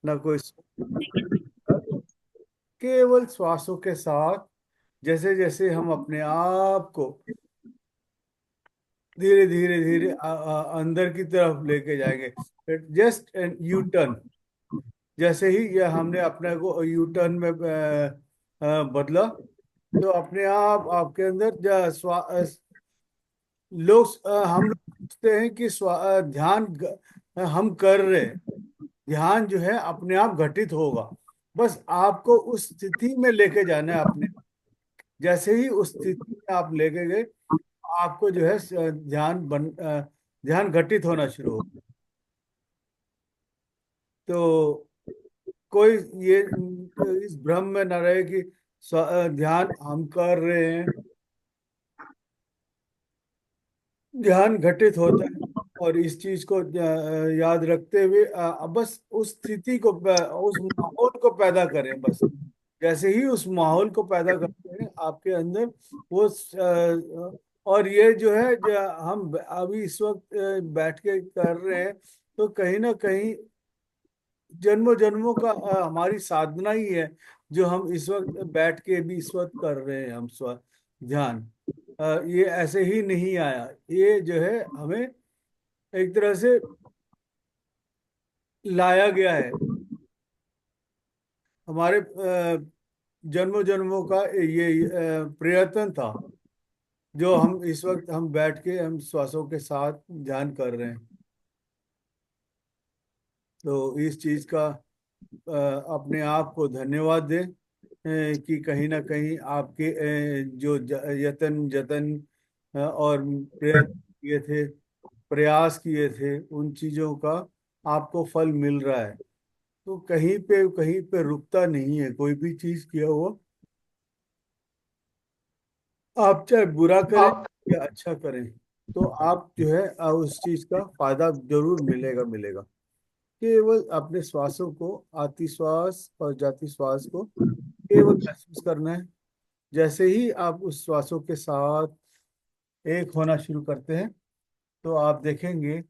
ना कोई केवल श्वासों के साथ जैसे जैसे हम अपने आप को धीरे धीरे धीरे अंदर की तरफ लेके जाएंगे। Just an U turn. जैसे ही ये हमने अपने को यू टर्न में बदला, तो अपने आप आपके अंदर हम लोग सोचते हैं कि हम कर रहे हैं। ध्यान जो है अपने आप घटित होगा। बस आपको उस स्थिति में लेके जाना है अपने। जैसे ही उस स्थिति में आप लेके गए, आपको जो है ध्यान घटित होना शुरू हो। तो कोई ये इस भ्रम में न रहे कि ध्यान हम कर रहे हैं। ध्यान घटित होता है। और इस चीज को याद रखते हुए बस उस स्थिति को उस माहौल को पैदा करें बस। जैसे ही उस माहौल को पैदा करते हैं आपके अंदर वो और ये जो है जो हम अभी इस वक्त बैठ के कर रहे हैं, तो कहीं ना कहीं जन्मों जन्मों का हमारी साधना ही है, जो हम इस वक्त बैठ के भी इस वक्त कर रहे हैं। हम स्व ध्यान ये ऐसे ही नहीं आया। ये जो है हमें एक तरह से लाया गया है। हमारे जन्मों जन्मों का ये प्रयत्न था, जो हम इस वक्त हम बैठ के हम श्वासों के साथ ध्यान कर रहे हैं। तो इस चीज का अपने आप को धन्यवाद दें कि कहीं ना कहीं आपके जो यतन जतन और प्रयत्न किए थे, प्रयास किए थे, उन चीजों का आपको फल मिल रहा है। तो कहीं पे रुकता नहीं है कोई भी चीज किया हुआ। आप चाहे बुरा करें आप या अच्छा करें, तो आप जो है उस चीज का फायदा जरूर मिलेगा मिलेगा। केवल अपने श्वासों को, आती श्वास और जाती श्वास को केवल महसूस करना है। जैसे ही आप उस श्वासों के साथ एक होना शुरू करते हैं, तो आप देखेंगे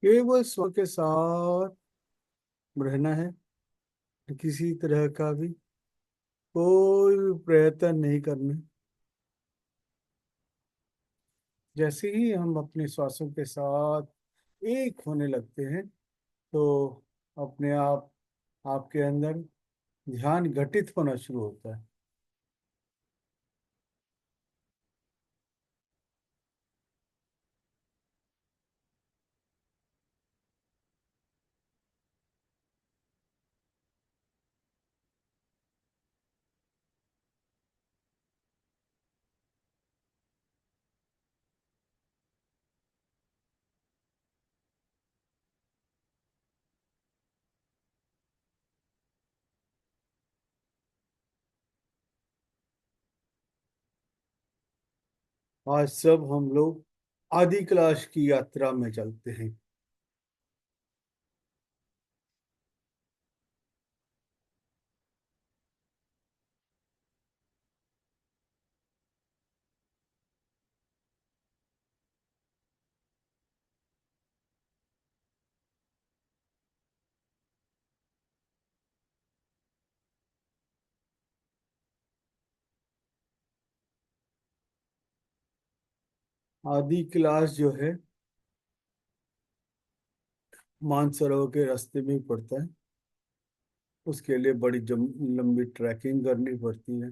केवल स्व के साथ रहना है। किसी तरह का भी कोई भी प्रयत्न नहीं करना। जैसे ही हम अपने श्वासों के साथ एक होने लगते हैं, तो अपने आप आपके अंदर ध्यान घटित होना शुरू होता है। आज सब हम लोग आदि कलाश की यात्रा में चलते हैं। आदि क्लास जो है मानसरोवर के रास्ते में ही पड़ता है। उसके लिए बड़ी लंबी ट्रैकिंग करनी पड़ती है।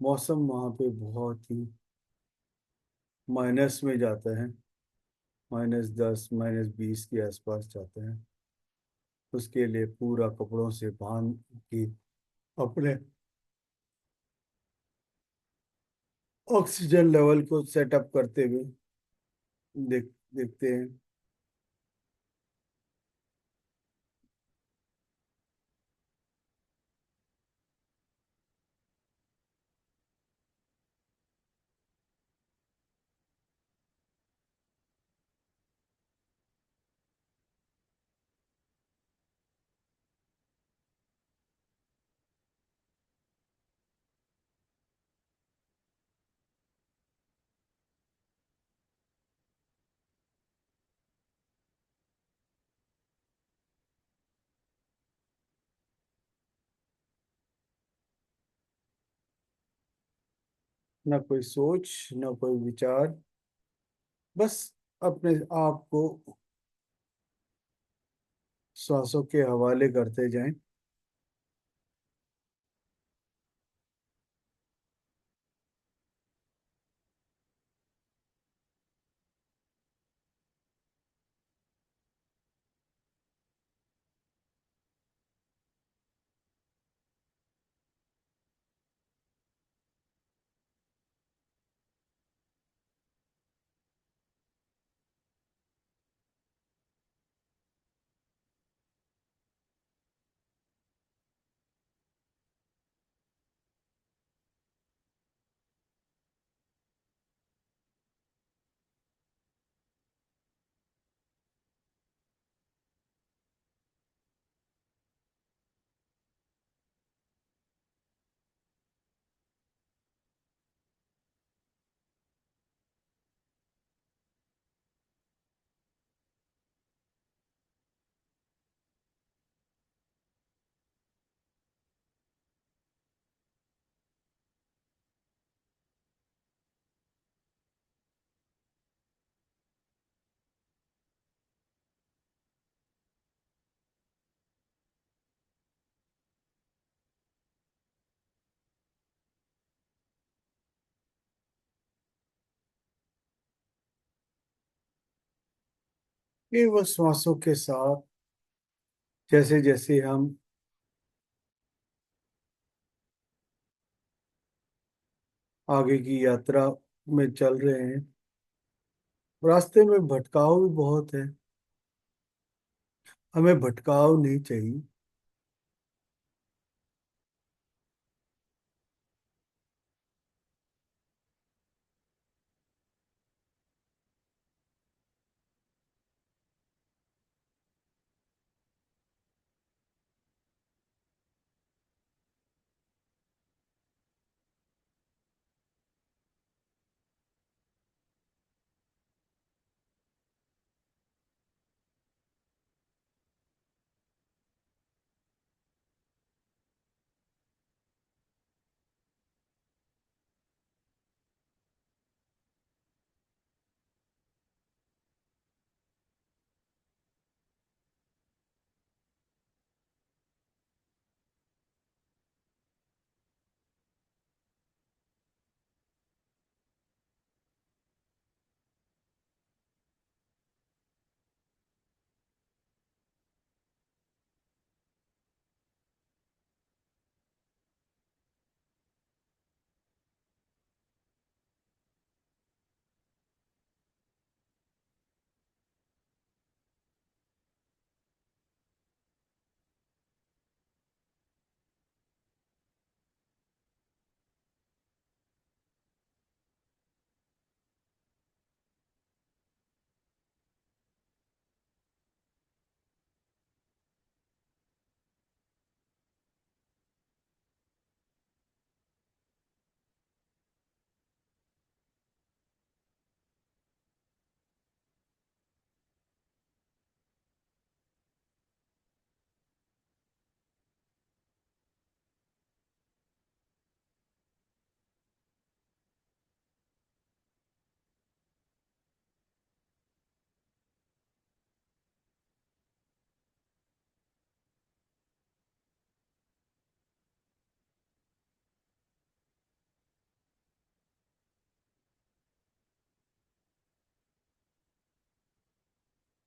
मौसम वहाँ पे बहुत ही माइनस में जाता है, -10 -20 के आसपास जाते हैं। उसके लिए पूरा कपड़ों से बांध के अपने ऑक्सीजन लेवल को सेटअप करते हुए देखते हैं। ना कोई सोच, ना कोई विचार, बस अपने आप को श्वासों के हवाले करते जाएं। ये वो श्वासों के साथ जैसे जैसे हम आगे की यात्रा में चल रहे हैं, रास्ते में भटकाव भी बहुत है। हमें भटकाव नहीं चाहिए।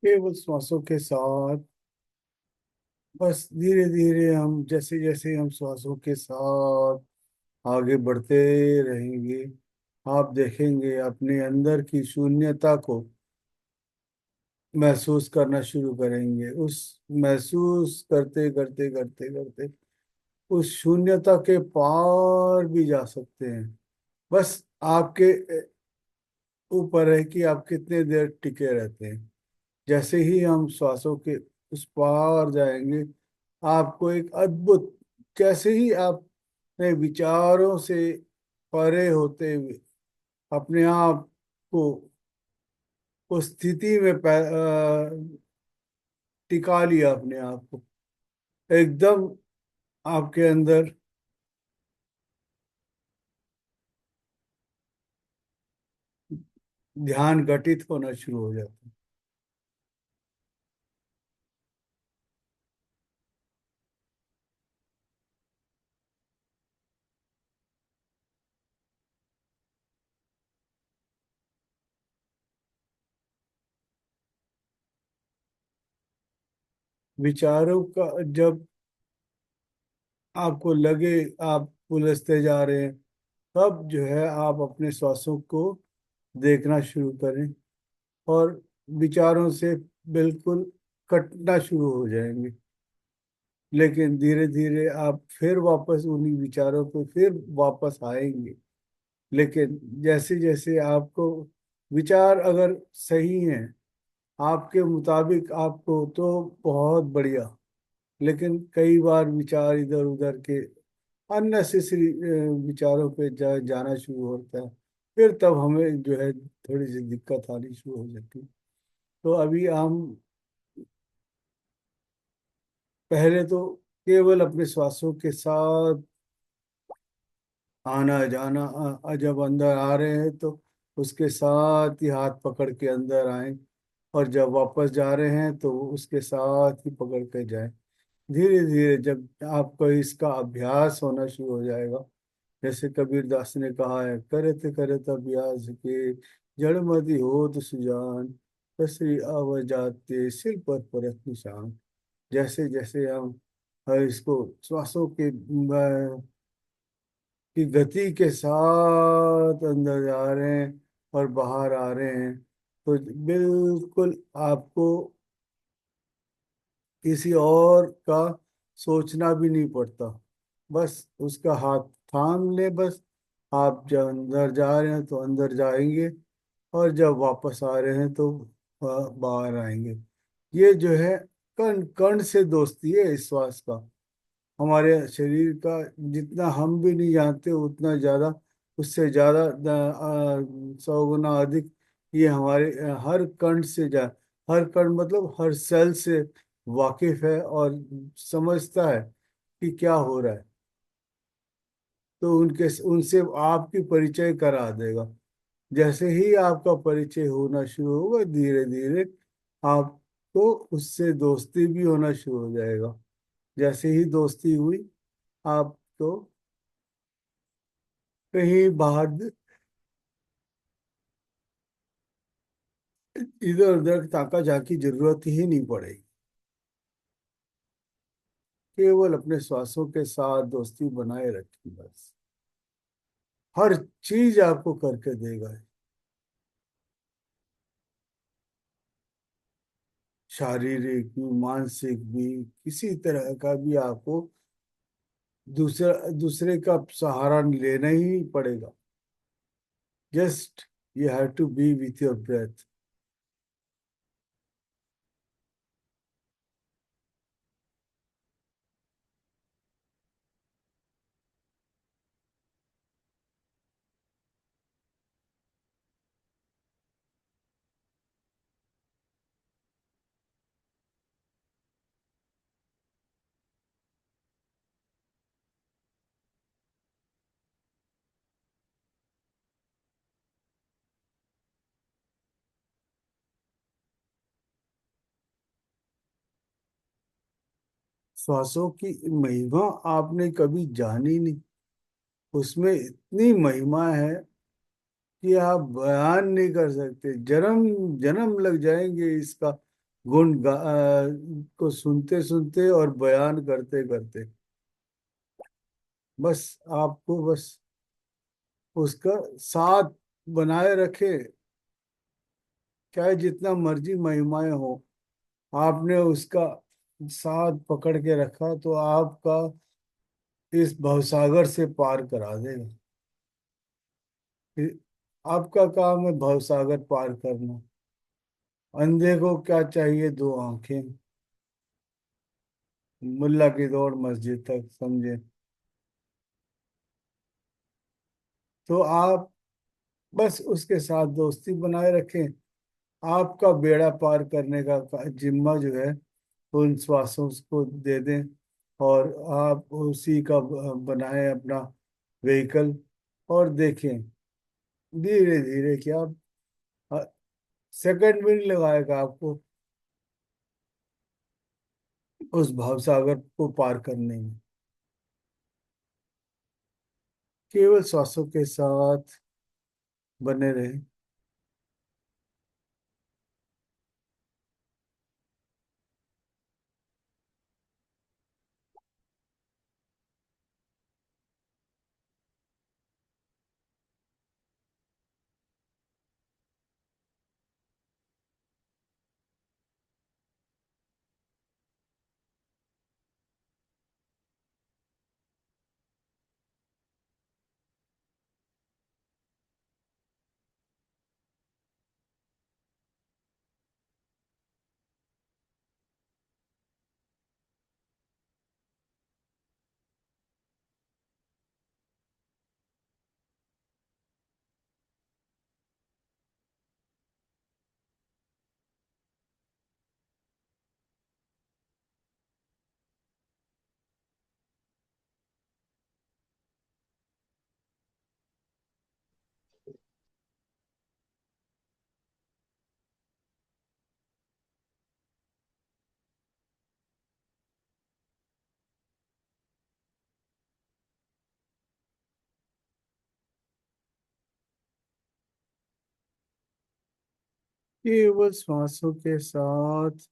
केवल श्वासों के साथ बस धीरे धीरे हम जैसे जैसे हम श्वासों के साथ आगे बढ़ते रहेंगे, आप देखेंगे अपने अंदर की शून्यता को महसूस करना शुरू करेंगे। उस महसूस करते करते करते करते उस शून्यता के पार भी जा सकते हैं। बस आपके ऊपर है कि आप कितने देर टिके रहते हैं। जैसे ही हम श्वासों के उस पार जाएंगे, आपको एक अद्भुत, जैसे ही आप अपने विचारों से परे होते हुए अपने आप को उस स्थिति में टिका लिया, अपने आप को एकदम आपके अंदर ध्यान घटित होना शुरू हो जाता है। विचारों का जब आपको लगे आप उलझते जा रहे हैं, तब जो है आप अपने श्वासों को देखना शुरू करें और विचारों से बिल्कुल कटना शुरू हो जाएंगे। लेकिन धीरे धीरे आप फिर वापस उन्हीं विचारों पे फिर वापस आएंगे। लेकिन जैसे जैसे आपको विचार अगर सही हैं आपके मुताबिक आपको, तो बहुत बढ़िया। लेकिन कई बार विचार इधर उधर के अननेसेसरी विचारों पे जाना शुरू होता है, फिर तब हमें जो है थोड़ी सी दिक्कत आनी शुरू हो जाती है। तो अभी हम पहले तो केवल अपने श्वासों के साथ आना जाना, जब अंदर आ रहे हैं तो उसके साथ ही हाथ पकड़ के अंदर आए, और जब वापस जा रहे हैं तो उसके साथ ही पकड़ के जाएं। धीरे धीरे जब आपको इसका अभ्यास होना शुरू हो जाएगा, जैसे कबीर दास ने कहा है, करत करत अभ्यास के जड़ मति होत सुजान, कसरी आव जाते सिर पर परत निशान। जैसे जैसे हम इसको श्वासों के की गति के साथ अंदर जा रहे हैं और बाहर आ रहे हैं, तो बिल्कुल आपको किसी और का सोचना भी नहीं पड़ता। बस उसका हाथ थाम ले, बस आप जब अंदर जा रहे हैं तो अंदर जाएंगे, और जब वापस आ रहे हैं तो बाहर आएंगे। ये जो है कण कण से दोस्ती है इस श्वास का। हमारे शरीर का जितना हम भी नहीं जानते उतना ज्यादा, उससे ज्यादा 100 गुना अधिक ये हमारे हर कण से जा, हर कण मतलब हर सेल से वाकिफ है और समझता है कि क्या हो रहा है। तो उनके उनसे आपकी परिचय करा देगा। जैसे ही आपका परिचय होना शुरू होगा, धीरे धीरे आपको उससे दोस्ती भी होना शुरू हो जाएगा। जैसे ही दोस्ती हुई, आप तो कहीं बाहर इधर उधर ताका झाकी जरूरत ही नहीं पड़ेगी। केवल अपने श्वासों के साथ दोस्ती बनाए रखी बस, हर चीज आपको करके देगा। शारीरिक भी मानसिक भी किसी तरह का भी आपको दूसरा दूसरे का सहारा लेना ही नहीं पड़ेगा। Just you have to be with your breath. श्वासों की महिमा आपने कभी जानी नहीं। उसमें इतनी महिमा है कि आप बयान नहीं कर सकते। जन्म जन्म लग जाएंगे इसका को सुनते सुनते और बयान करते करते, बस आपको बस उसका साथ बनाए रखे, चाहे जितना मर्जी महिमाएं हो, आपने उसका साथ पकड़ के रखा तो आपका इस भवसागर से पार करा देगा। इ- आपका काम है भवसागर पार करना। अंधे को क्या चाहिए, दो आंखें, मुल्ला की दौड़ मस्जिद तक, समझे? तो आप बस उसके साथ दोस्ती बनाए रखें, आपका बेड़ा पार करने का जिम्मा जो है उन श्वासों को दे दें, और आप उसी का बनाएं अपना व्हीकल, और देखें धीरे धीरे क्या, सेकंड भी नहीं लगाएगा आपको उस भवसागर को पार करने में। केवल श्वासों के साथ बने रहे। केवल श्वासों के साथ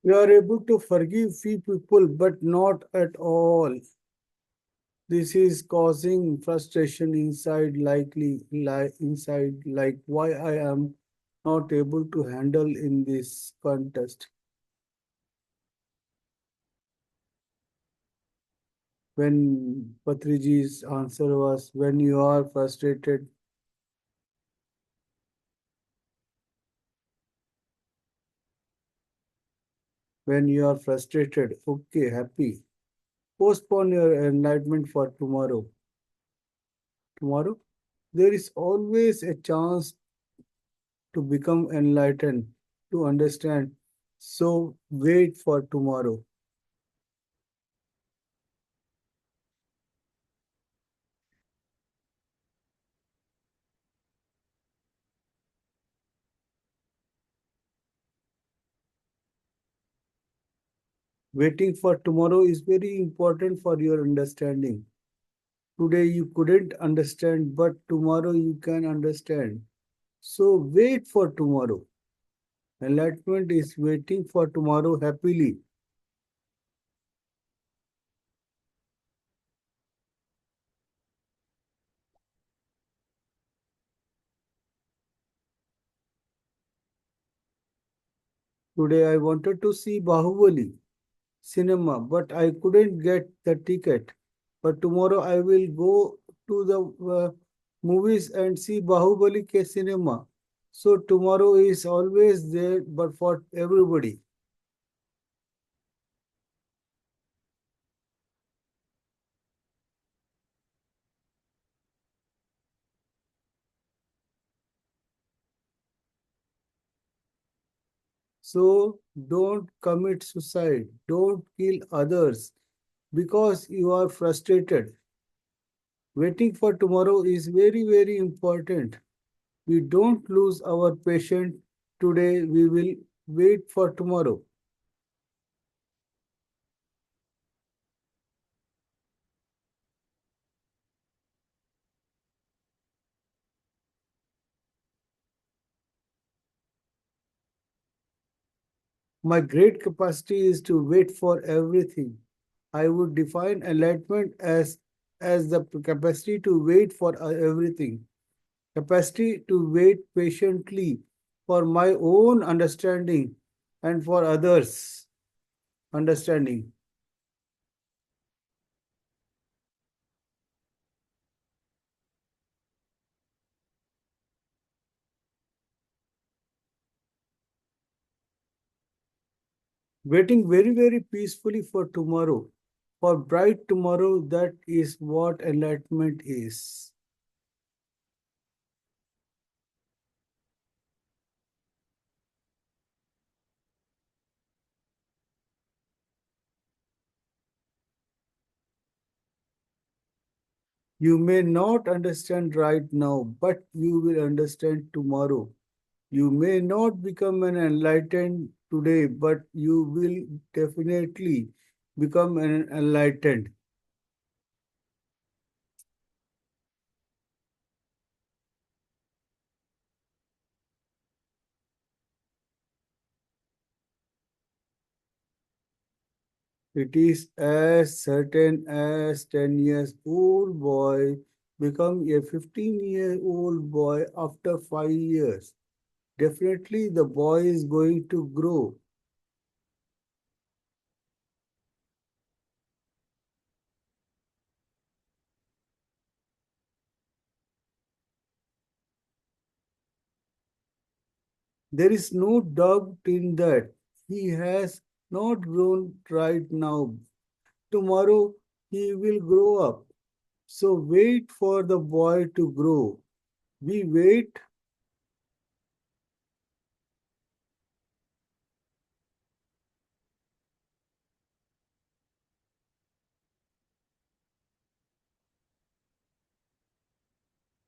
You are able to forgive few people, but not at all. This is causing frustration inside, inside, like why I am not able to handle in this contest. When Patriji's answer was, when you are frustrated, okay, happy. Postpone your enlightenment for tomorrow. Tomorrow, there is always a chance to become enlightened, to understand. So wait for tomorrow. Waiting for tomorrow is very important for your understanding. Today you couldn't understand, but tomorrow you can understand. So wait for tomorrow. Enlightenment is waiting for tomorrow happily. Today I wanted to see Bahubali cinema, but I couldn't get the ticket. But tomorrow I will go to the movies and see Bahubali ke cinema. So tomorrow is always there, but for everybody. So don't commit suicide. Don't kill others because you are frustrated. Waiting for tomorrow is very, very important. We don't lose our patience today. We will wait for tomorrow. My great capacity is to wait for everything. I would define enlightenment as the capacity to wait for everything, capacity to wait patiently for my own understanding and for others' understanding. Waiting very, very peacefully for tomorrow, for bright tomorrow, that is what enlightenment is. You may not understand right now, but you will understand tomorrow. You may not become an enlightened today, but you will definitely become an enlightened. It is as certain as 10 years old boy become a 15-year-old boy after 5 years. Definitely the boy is going to grow. There is no doubt in that. He has not grown right now. Tomorrow he will grow up. So wait for the boy to grow. We wait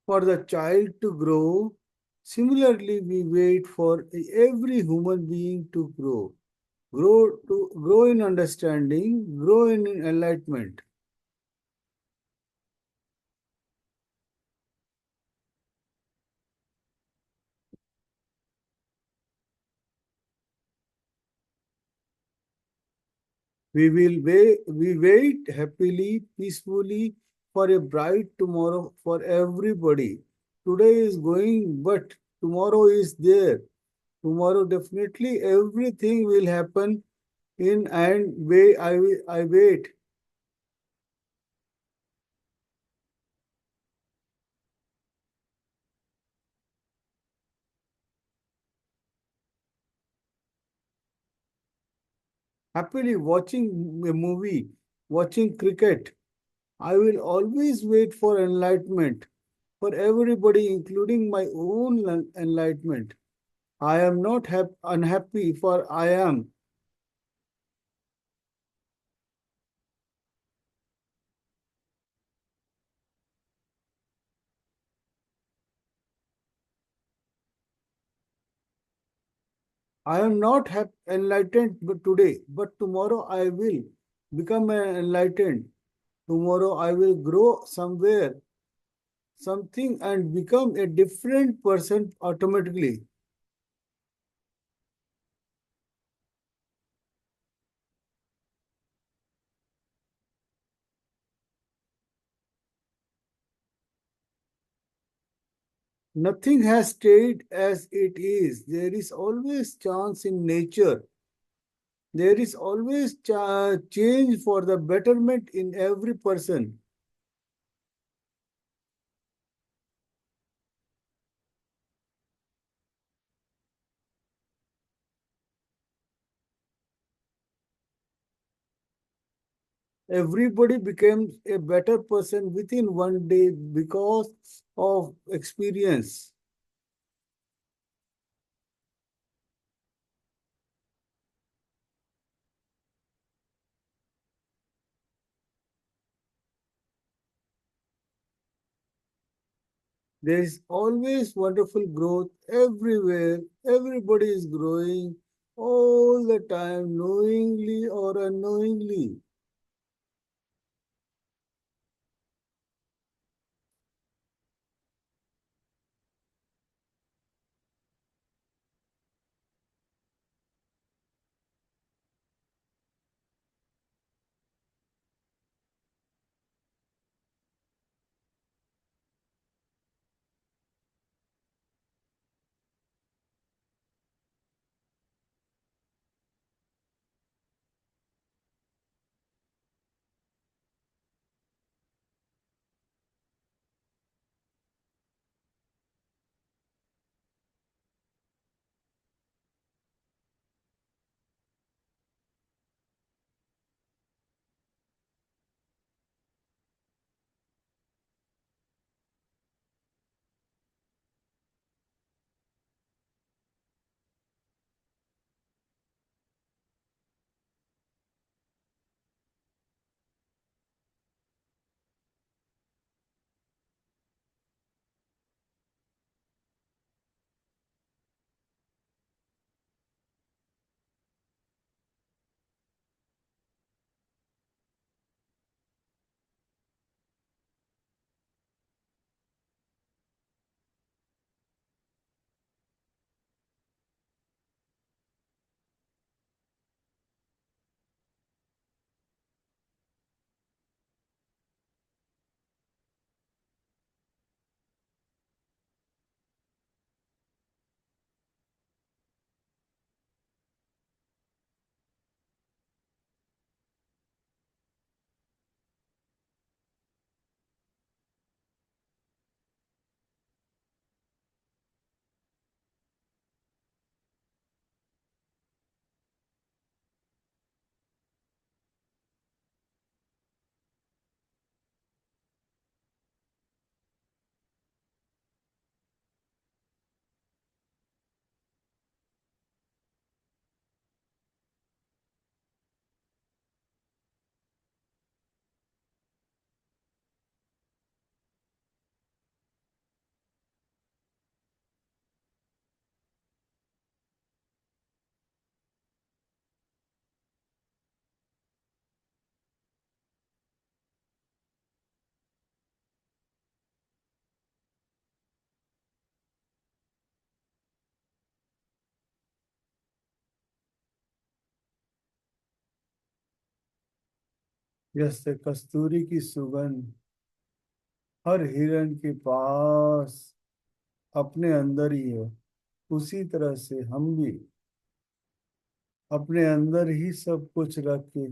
for the child to grow. Similarly, we wait for every human being to grow. Grow in understanding, grow in enlightenment. We wait happily, peacefully for a bright tomorrow for everybody. Today is going, but tomorrow is there. Tomorrow definitely everything will happen in and way I wait. Happily watching a movie, watching cricket. I will always wait for enlightenment for everybody, including my own enlightenment. I am not unhappy, for I am. I am not enlightened today, but tomorrow I will become enlightened. Tomorrow I will grow somewhere, something, and become a different person automatically. Nothing has stayed as it is. There is always chance in nature. There is always change for the betterment in every person. Everybody becomes a better person within one day because of experience. There is always wonderful growth everywhere. Everybody is growing all the time, knowingly or unknowingly. जैसे कस्तूरी की सुगंध हर हिरण के पास अपने अंदर ही है, उसी तरह से हम भी अपने अंदर ही सब कुछ रख के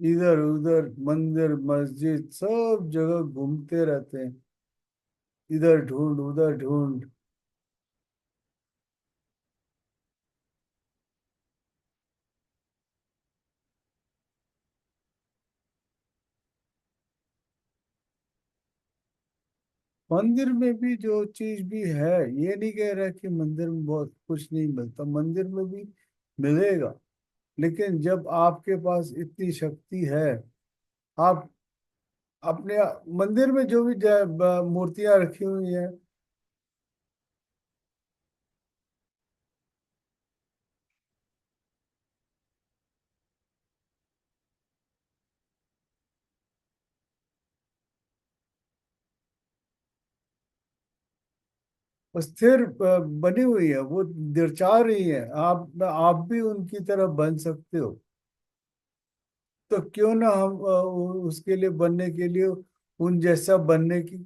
इधर उधर मंदिर मस्जिद सब जगह घूमते रहते हैं, इधर ढूंढ उधर ढूंढ। मंदिर में भी जो चीज भी है, ये नहीं कह रहा कि मंदिर में बहुत कुछ नहीं मिलता, मंदिर में भी मिलेगा। लेकिन जब आपके पास इतनी शक्ति है, आप अपने मंदिर में जो भी मूर्तियां रखी हुई हैं, वो स्थिर बनी हुई है, वो दर्शा रही है, आप भी उनकी तरह बन सकते हो। तो क्यों ना हम उसके लिए बनने के लिए उन जैसा बनने की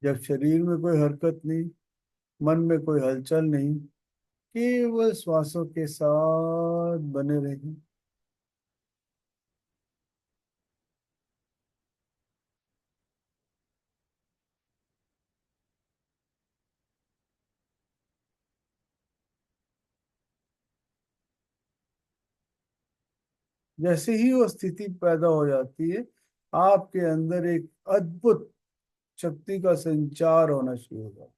जब शरीर में कोई हरकत नहीं, मन में कोई हलचल नहीं, केवल श्वासों के साथ बने रहें। जैसे ही वो स्थिति पैदा हो जाती है, आपके अंदर एक अद्भुत शक्ति का संचार होना शुरू होगा।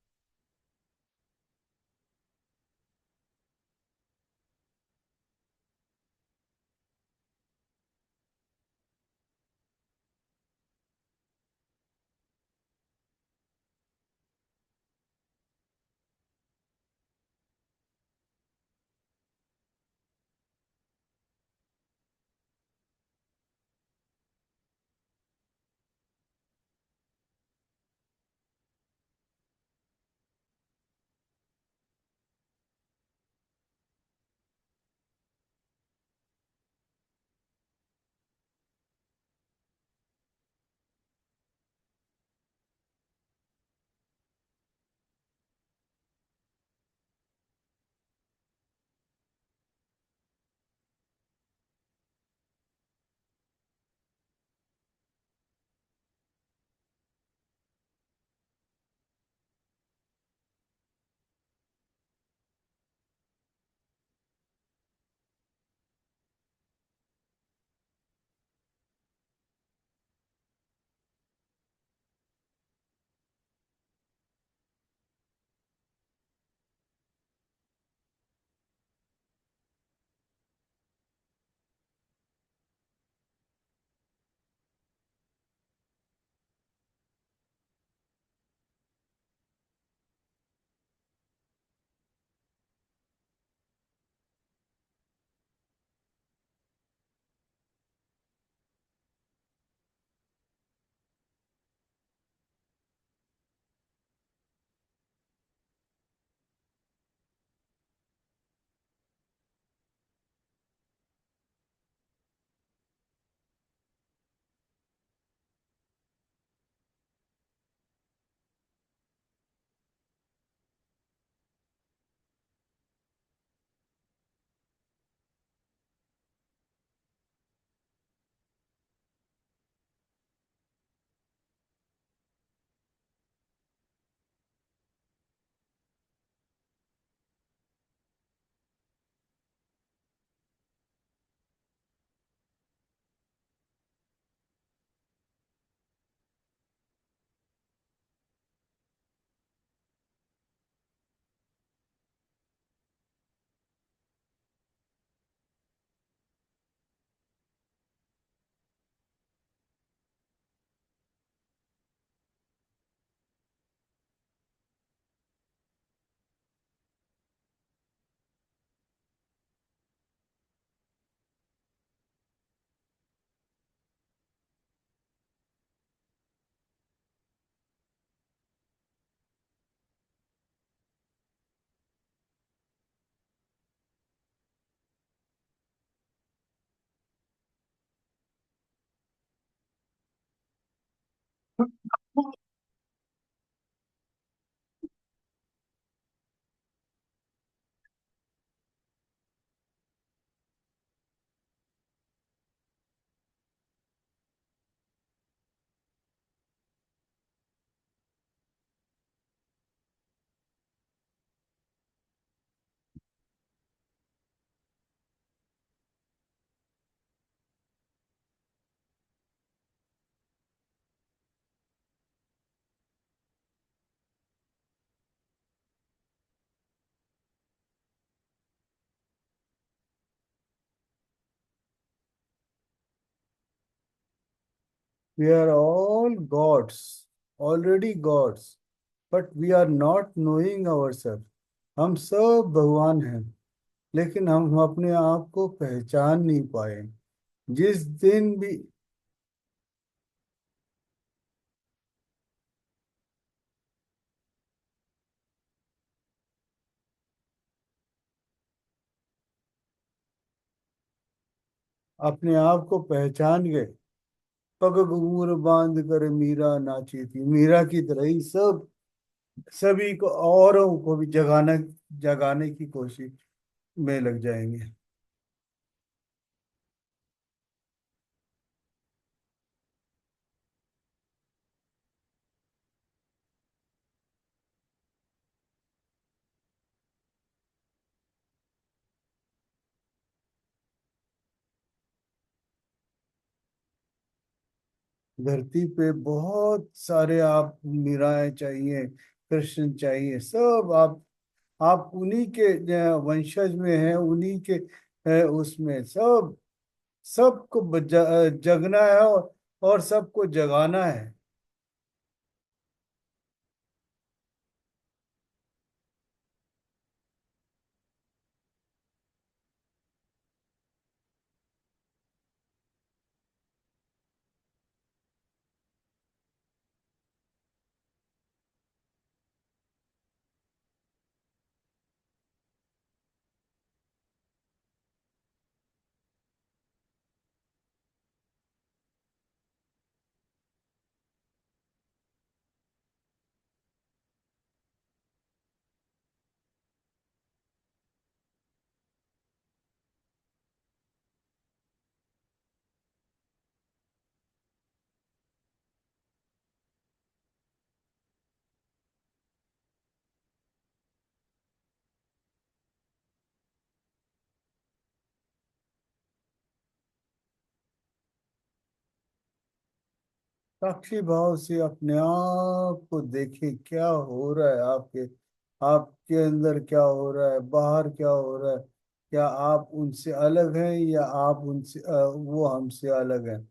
We are all gods, already gods, but we are not knowing ourselves. हम सब भगवान हैं, लेकिन हम अपने आप को पहचान नहीं पाए। जिस दिन भी अपने आप को पहचान गए, पग घूंघर बांध कर मीरा नाची थी, मीरा की तरह ही सब सभी को, औरों को भी जगाने की कोशिश में लग जाएंगे। धरती पे बहुत सारे आप मीराएं चाहिए, कृष्ण चाहिए, सब आप उन्हीं के वंशज में हैं, उन्हीं के उसमें सब सबको जगना है, और सबको जगाना है। साक्षी भाव से अपने आप को देखें, क्या हो रहा है आपके आपके अंदर, क्या हो रहा है बाहर, क्या हो रहा है। क्या आप उनसे अलग हैं, या आप उनसे वो हमसे अलग हैं।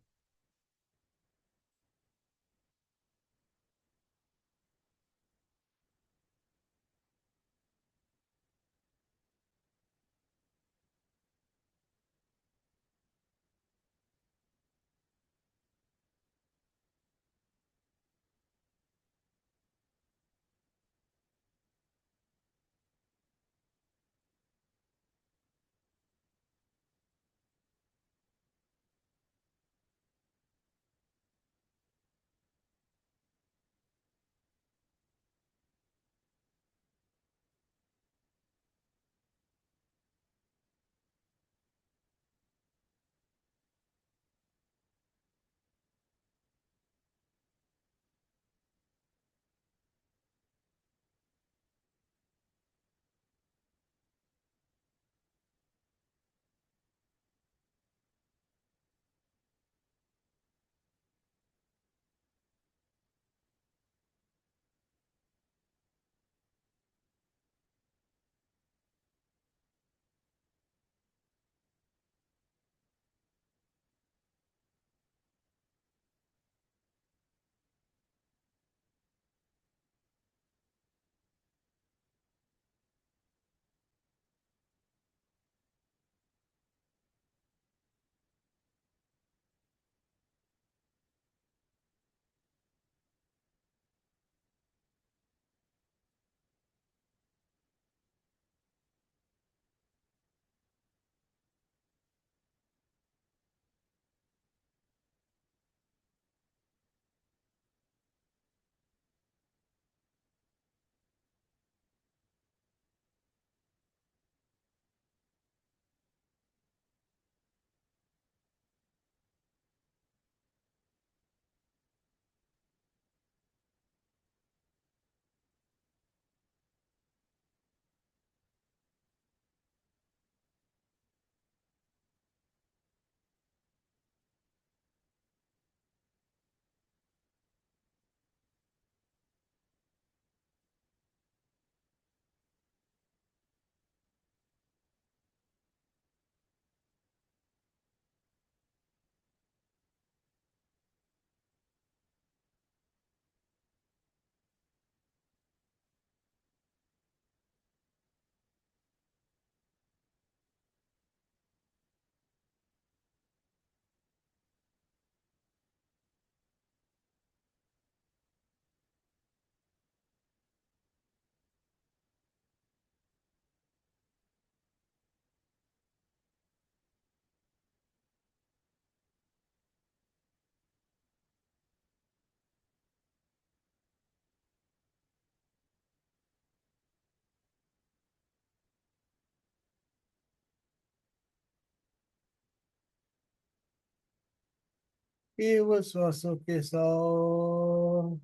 केवल श्वासों के साथ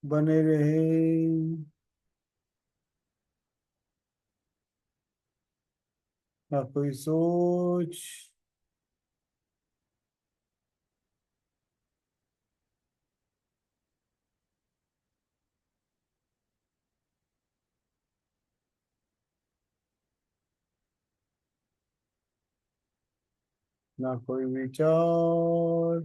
बने रहे, ना कोई सोच, ना कोई विचार।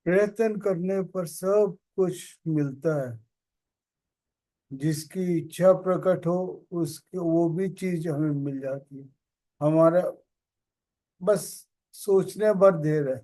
प्रयत्न करने पर सब कुछ मिलता है। जिसकी इच्छा प्रकट हो, उसके वो भी चीज हमें मिल जाती है। हमारा बस सोचने भर देर है।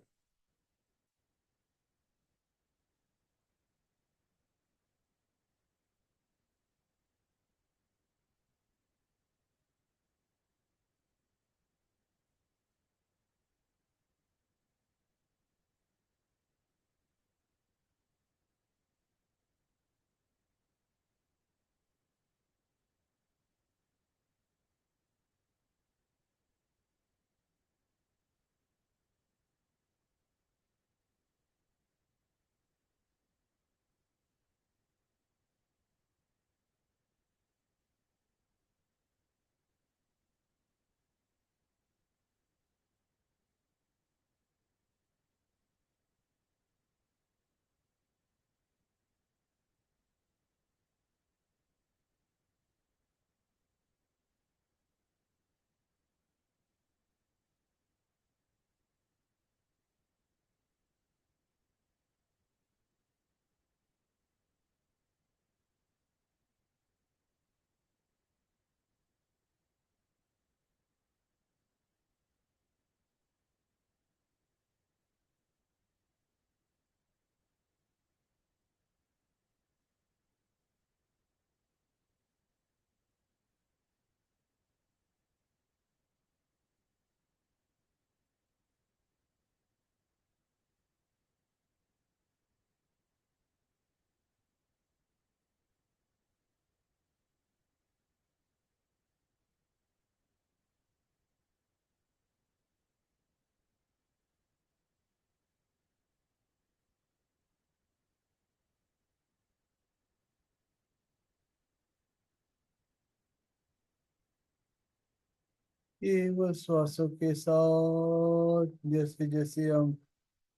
केवल श्वासों के साथ जैसे जैसे हम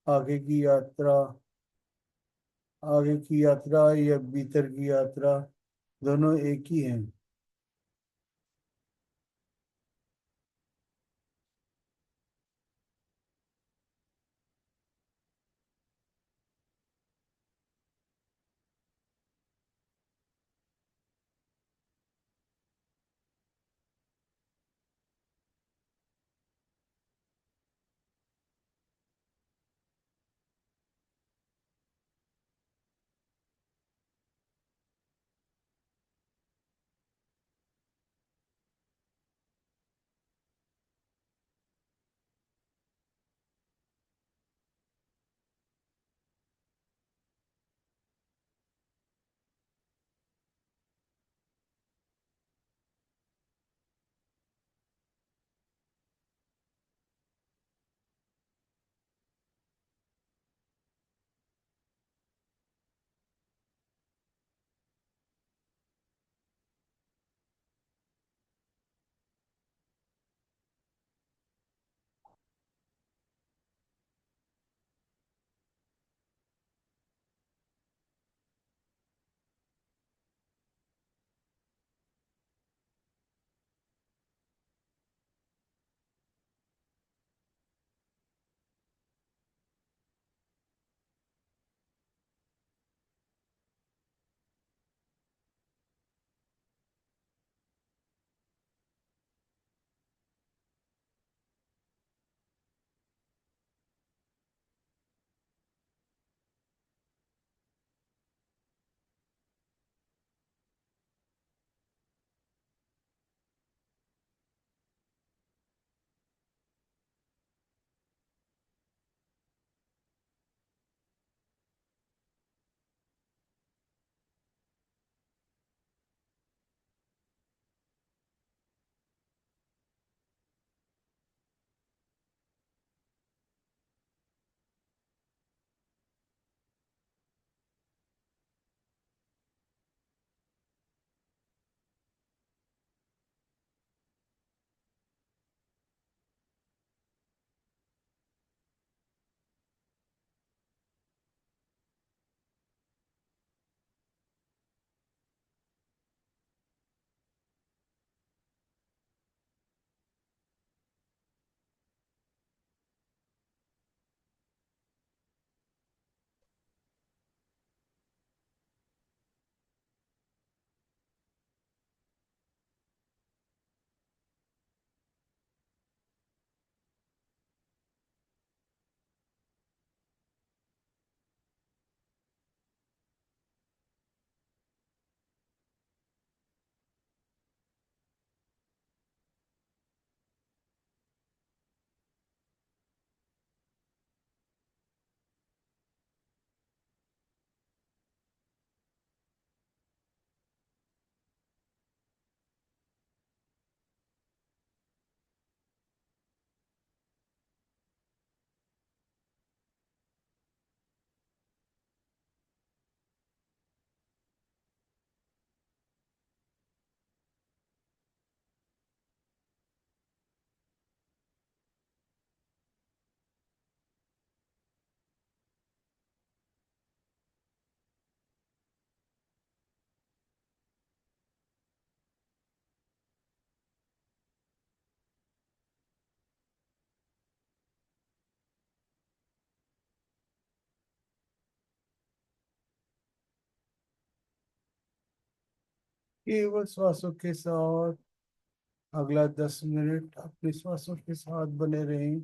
आगे की यात्रा आगे की यात्रा या भीतर की यात्रा दोनों एक ही हैं। केवल श्वासों के साथ अगला 10 मिनट अपने श्वासों के साथ बने रहें।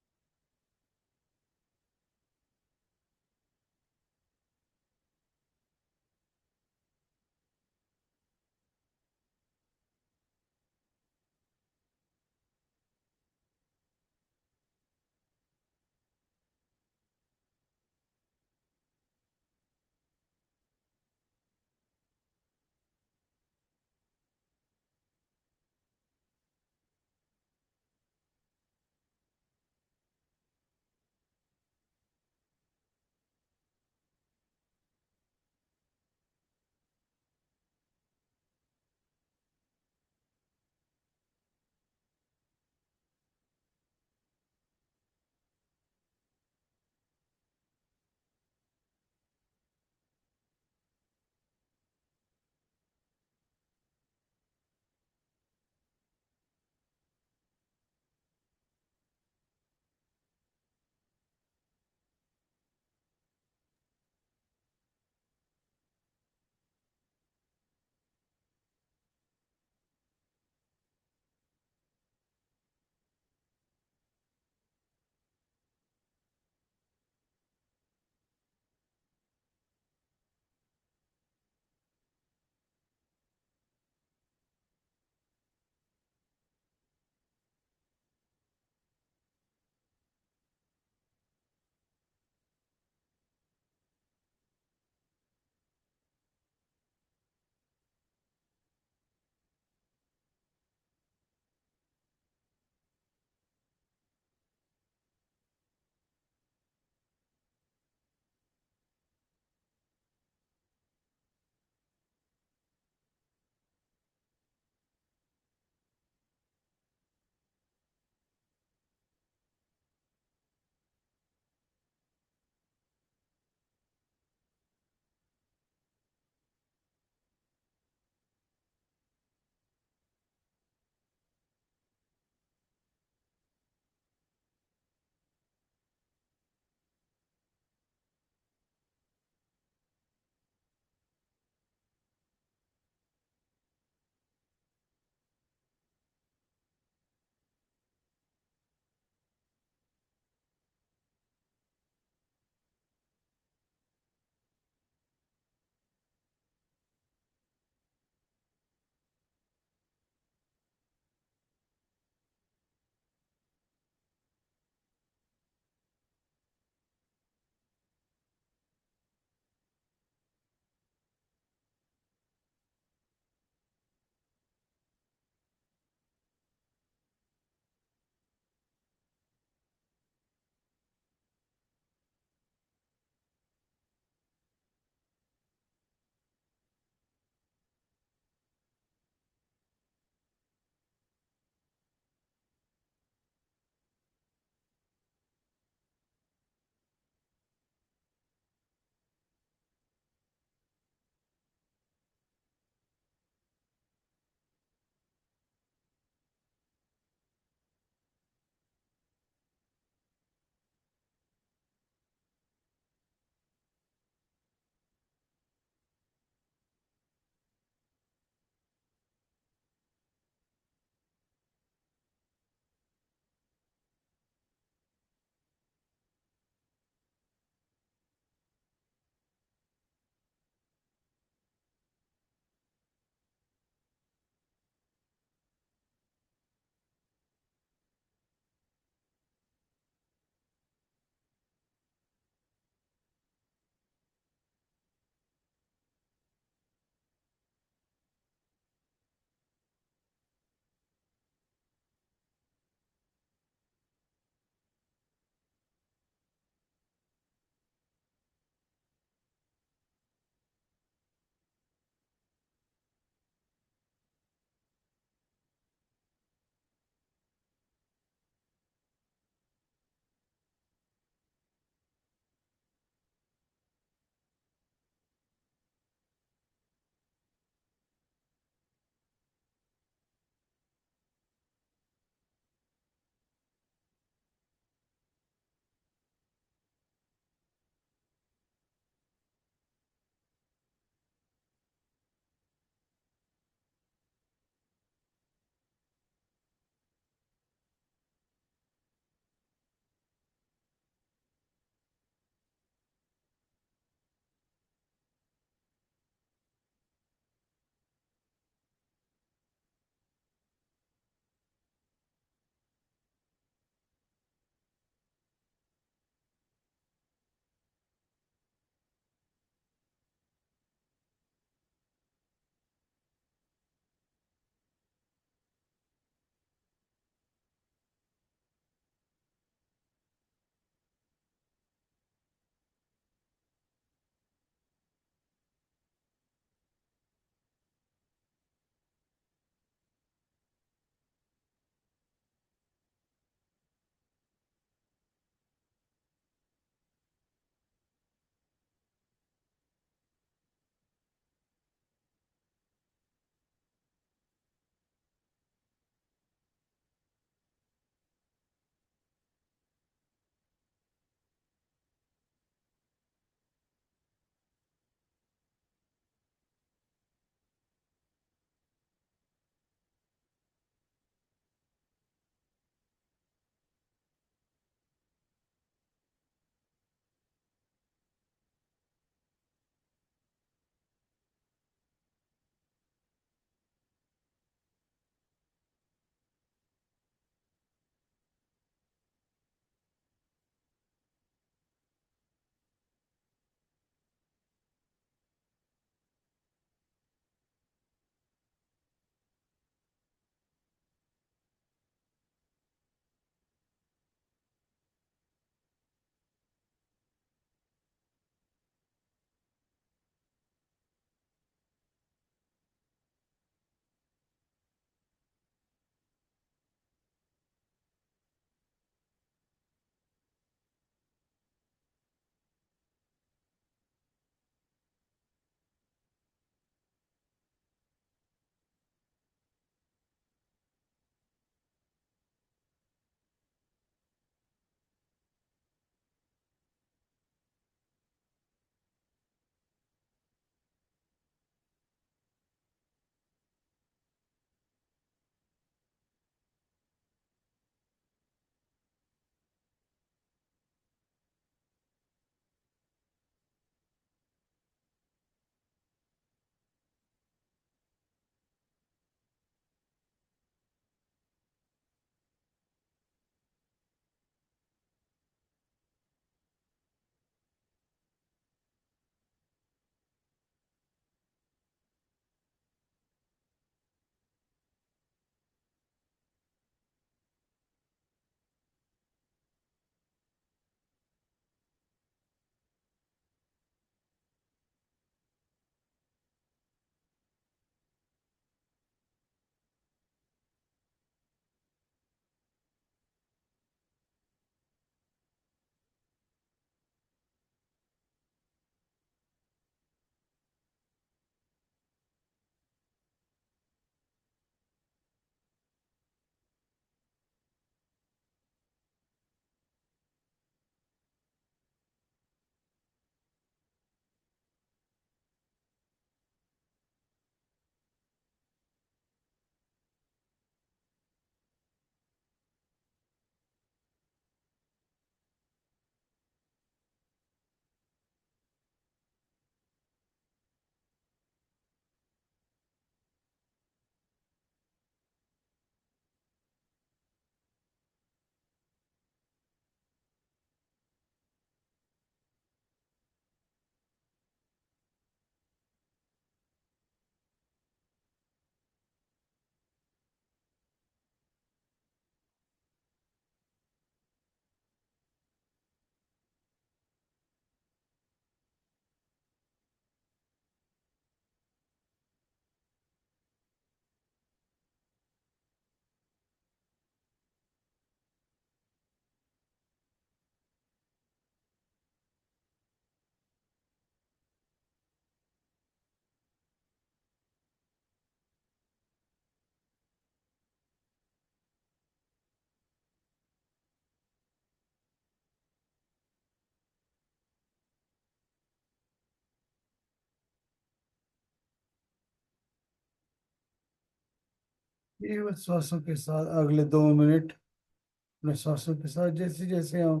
ये बस श्वासों के साथ अगले 2 मिनट अपने श्वासों के साथ, जैसे जैसे हम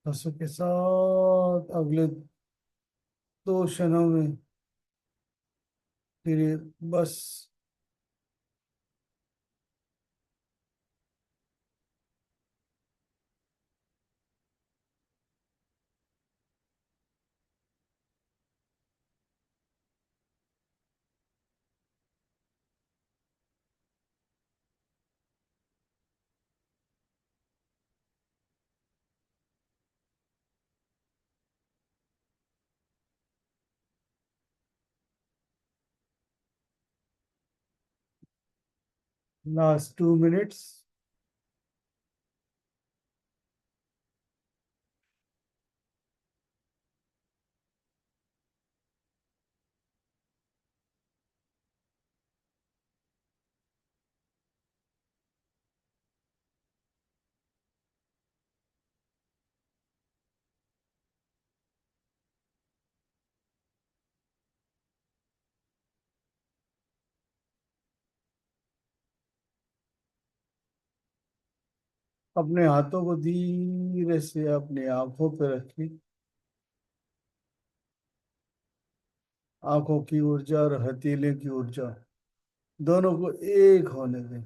श्वासों के साथ अगले 2 क्षणों में फिर बस लास्ट 2 मिनट्स। अपने हाथों को धीरे से अपनी आंखों पर रखिए। आंखों की ऊर्जा और हथेली की ऊर्जा दोनों को एक होने दें।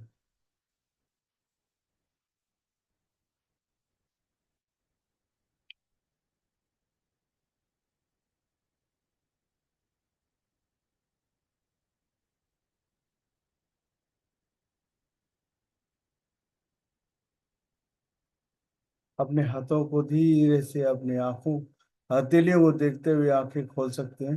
अपने हाथों को धीरे से अपनी आंखों हथेलियों को देखते हुए आंखें खोल सकते हैं।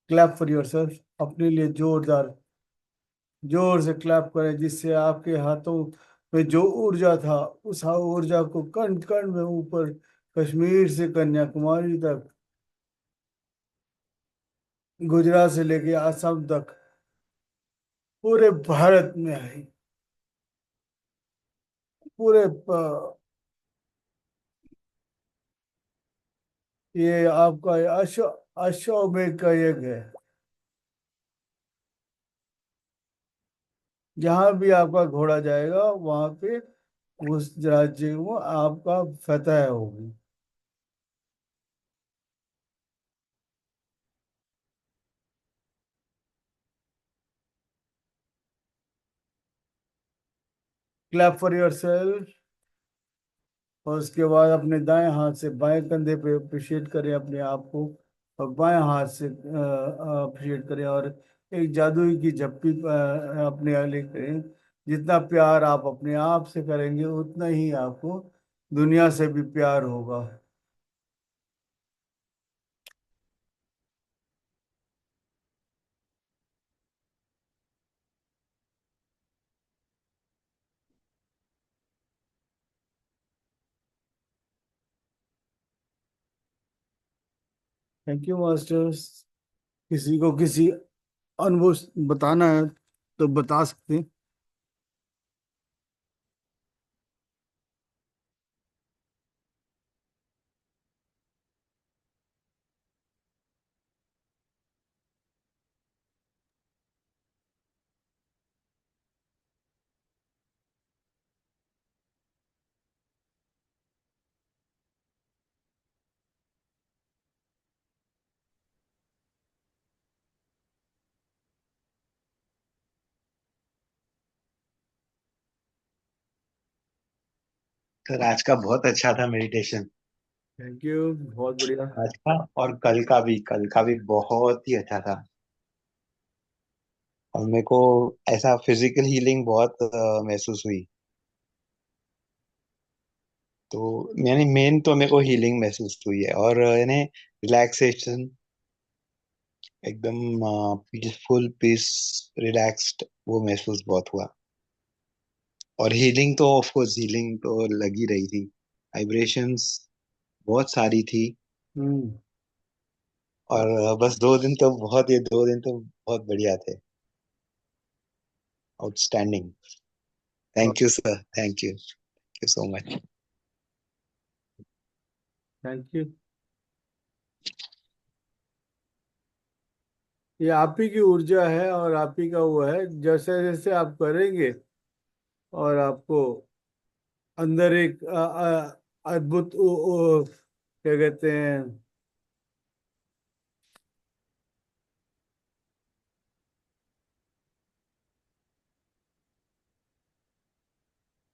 क्लैप फॉर योरसेल्फ, अपने लिए जोरदार जोर से क्लैप करें, जिससे आपके हाथों में जो ऊर्जा था उस ऊर्जा को कण कण में ऊपर कश्मीर से कन्याकुमारी तक, गुजरात से लेके आसाम तक पूरे भारत में आई। पूरे ये आपका अश्वमेध का यज्ञ है। जहां भी आपका घोड़ा जाएगा वहां पे उस राज्य में आपका फतह होगी। Clap for yourself. और उसके बाद अपने दाएं हाथ से बाएं कंधे पे अप्रिशिएट करें अपने आप को, और बाएं हाथ से अप्रिशिएट करें, और एक जादुई की झप्पी अपने आगे करें। जितना प्यार आप अपने आप से करेंगे उतना ही आपको दुनिया से भी प्यार होगा। Thank you masters. किसी को किसी अनुभव बताना है तो बता सकते हैं। सर आज का बहुत अच्छा था मेडिटेशन। थैंक यू, बहुत बढ़िया। आज का और कल का भी बहुत ही अच्छा था। और मेरे को ऐसा फिजिकल हीलिंग बहुत महसूस हुई। तो यानी मेन तो मेरे को हीलिंग महसूस हुई है, और यानी रिलैक्सेशन, एकदम पीसफुल, पीस, रिलैक्स्ड, वो महसूस बहुत हुआ। और हीलिंग तो ऑफ कोर्स हीलिंग तो लगी रही थी। वाइब्रेशंस बहुत सारी थी। हम्म। और बस 2 दिन तो बहुत, ये 2 दिन तो बहुत बढ़िया थे। Outstanding. Thank you sir, thank you so much. Thank you. ये आप ही की ऊर्जा है और आप ही का वो है, जैसे जैसे आप करेंगे और आपको अंदर एक अद्भुत क्या कहते हैं।